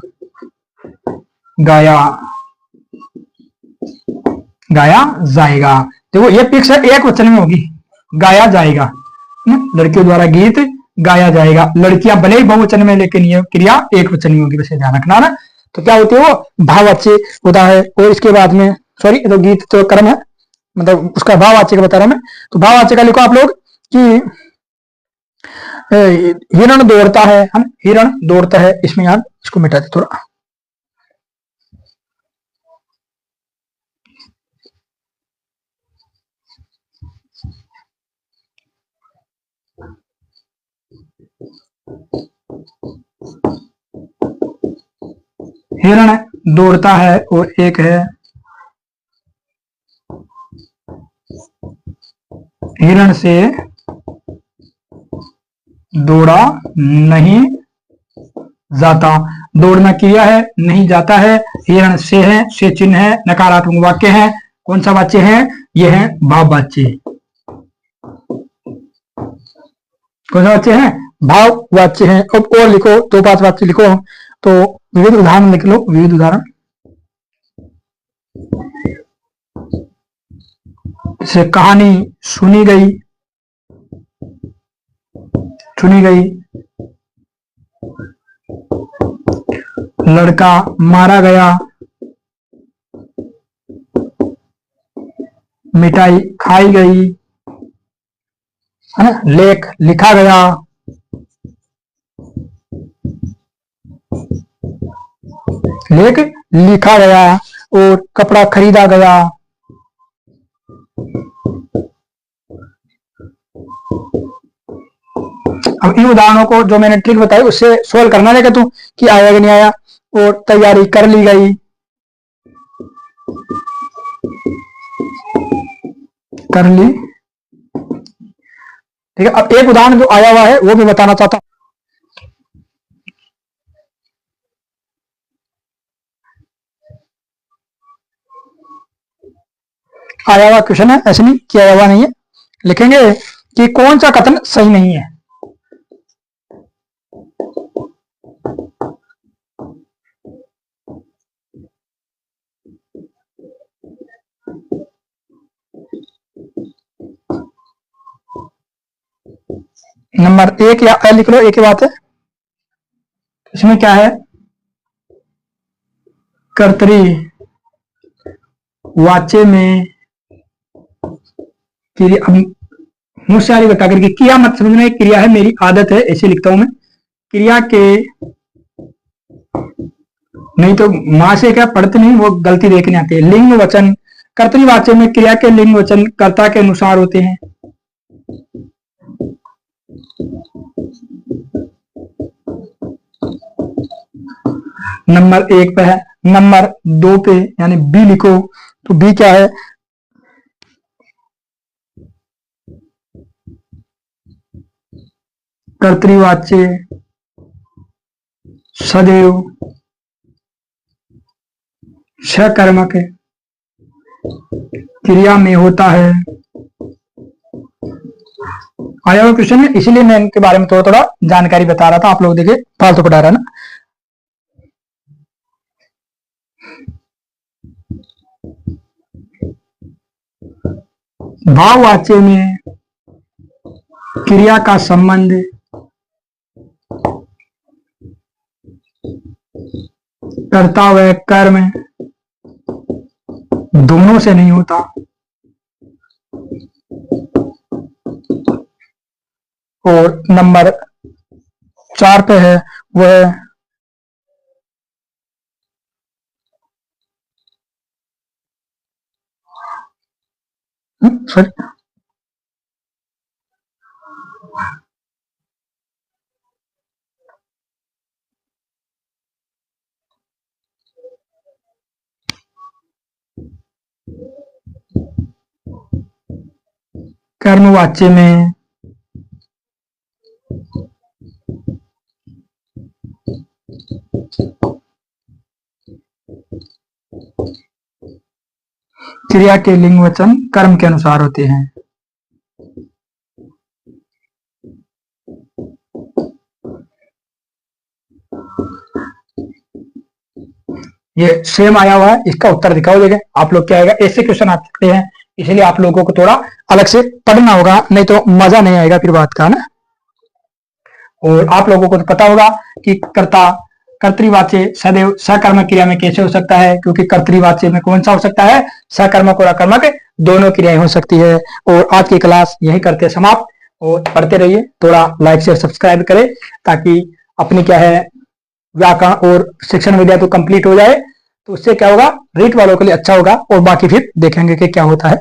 गाया जाएगा। देखो ये पिक्चर एक वचन में होगी, गाया जाएगा, लड़कियों द्वारा गीत गाया जाएगा। लड़कियां भले ही बहुवचन में लेकिन ये क्रिया एक वचन में होगी, वैसे ध्यान रखना ना। तो क्या होती है वो भाववाच्य होता है। और इसके बाद में सॉरी तो गीत तो कर्म है, मतलब उसका भाववाच्य का बता रहा हूं मैं। तो भाववाच्य का लिखो आप लोग कि हिरण दौड़ता है, हम हिरण दौड़ता है, इसमें यार इसको मिटा दे थोड़ा। हिरण दौड़ता है और एक है हिरण से दौड़ा नहीं जाता। दौड़ना क्रिया है, नहीं जाता है। हिरण से है, से चिन्ह है, नकारात्मक वाक्य है। कौन सा वाच्य है? यह है भाववाच्य। कौन सा वाच्य है? भाव वाच्य है। अब और लिखो, दो पांच वाच्य लिखो। तो विविध उदाहरण लिख लो, विविध उदाहरण। जैसे कहानी सुनी गई, सुनी गई। लड़का मारा गया, मिठाई खाई गई, है ना। लेख लिखा गया, लेख लिखा गया। और कपड़ा खरीदा गया। अब इन उदाहरणों को जो मैंने ट्रिक बताई उससे सोल्व करना रहेगा तू कि आया कि नहीं आया। और तैयारी कर ली गई, कर ली। ठीक है, अब एक उदाहरण जो आया हुआ है वो भी बताना चाहता हूं। आया हुआ क्वेश्चन है, ऐसे नहीं कि आया हुआ नहीं है। लिखेंगे कि कौन सा कथन सही नहीं है। नंबर एक या लिख लो, एक ही बात है। इसमें क्या है? कर्तरी वाच्य में क्रिया, होशियारी बता करके क्रिया मत समझना, क्रिया है मेरी आदत है ऐसे लिखता हूं मैं। क्रिया के, नहीं तो मां से क्या पढ़ते नहीं, वो गलती देखने आती है। लिंग वचन, कर्तृवाच्य में क्रिया के लिंग वचन कर्ता के अनुसार होते हैं। नंबर एक पे है। नंबर दो पे यानी बी लिखो, तो बी क्या है? कर्तृवाच्य सदैव सकर्मक क्रिया में होता है। आया हुआ क्वेश्चन है, इसलिए मैं इनके बारे में थोड़ा थोड़ा जानकारी बता रहा था। आप लोग देखिए फालतू पढ़ा रहा ना। भाववाच्य में क्रिया का संबंध कर्ता व कर्म दोनों से नहीं होता। और नंबर 4 पे है वह सॉरी, कर्मवाच्य में क्रिया के लिंग वचन कर्म के अनुसार होते हैं। ये सेम आया हुआ है, इसका उत्तर दिखाओ। देखें आप लोग क्या आएगा, ऐसे क्वेश्चन आ सकते हैं, इसलिए आप लोगों को थोड़ा अलग से पढ़ना होगा, नहीं तो मजा नहीं आएगा फिर बात का ना। और आप लोगों को तो पता होगा कि कर्ता कर्तृवाच्य सदैव सकर्मक क्रिया में कैसे हो सकता है, क्योंकि कर्तृवाच्य में कौन सा हो सकता है? सकर्मक और अकर्मक दोनों क्रियाएं हो सकती है। और आज की क्लास यही करते हैं समाप्त। और पढ़ते रहिए, थोड़ा लाइक शेयर सब्सक्राइब करें ताकि अपनी क्या है व्याकरण और शिक्षण विद्या तो कंप्लीट हो जाए। तो उससे क्या होगा, रीट वालों के लिए अच्छा होगा। और बाकी फिर देखेंगे कि क्या होता है।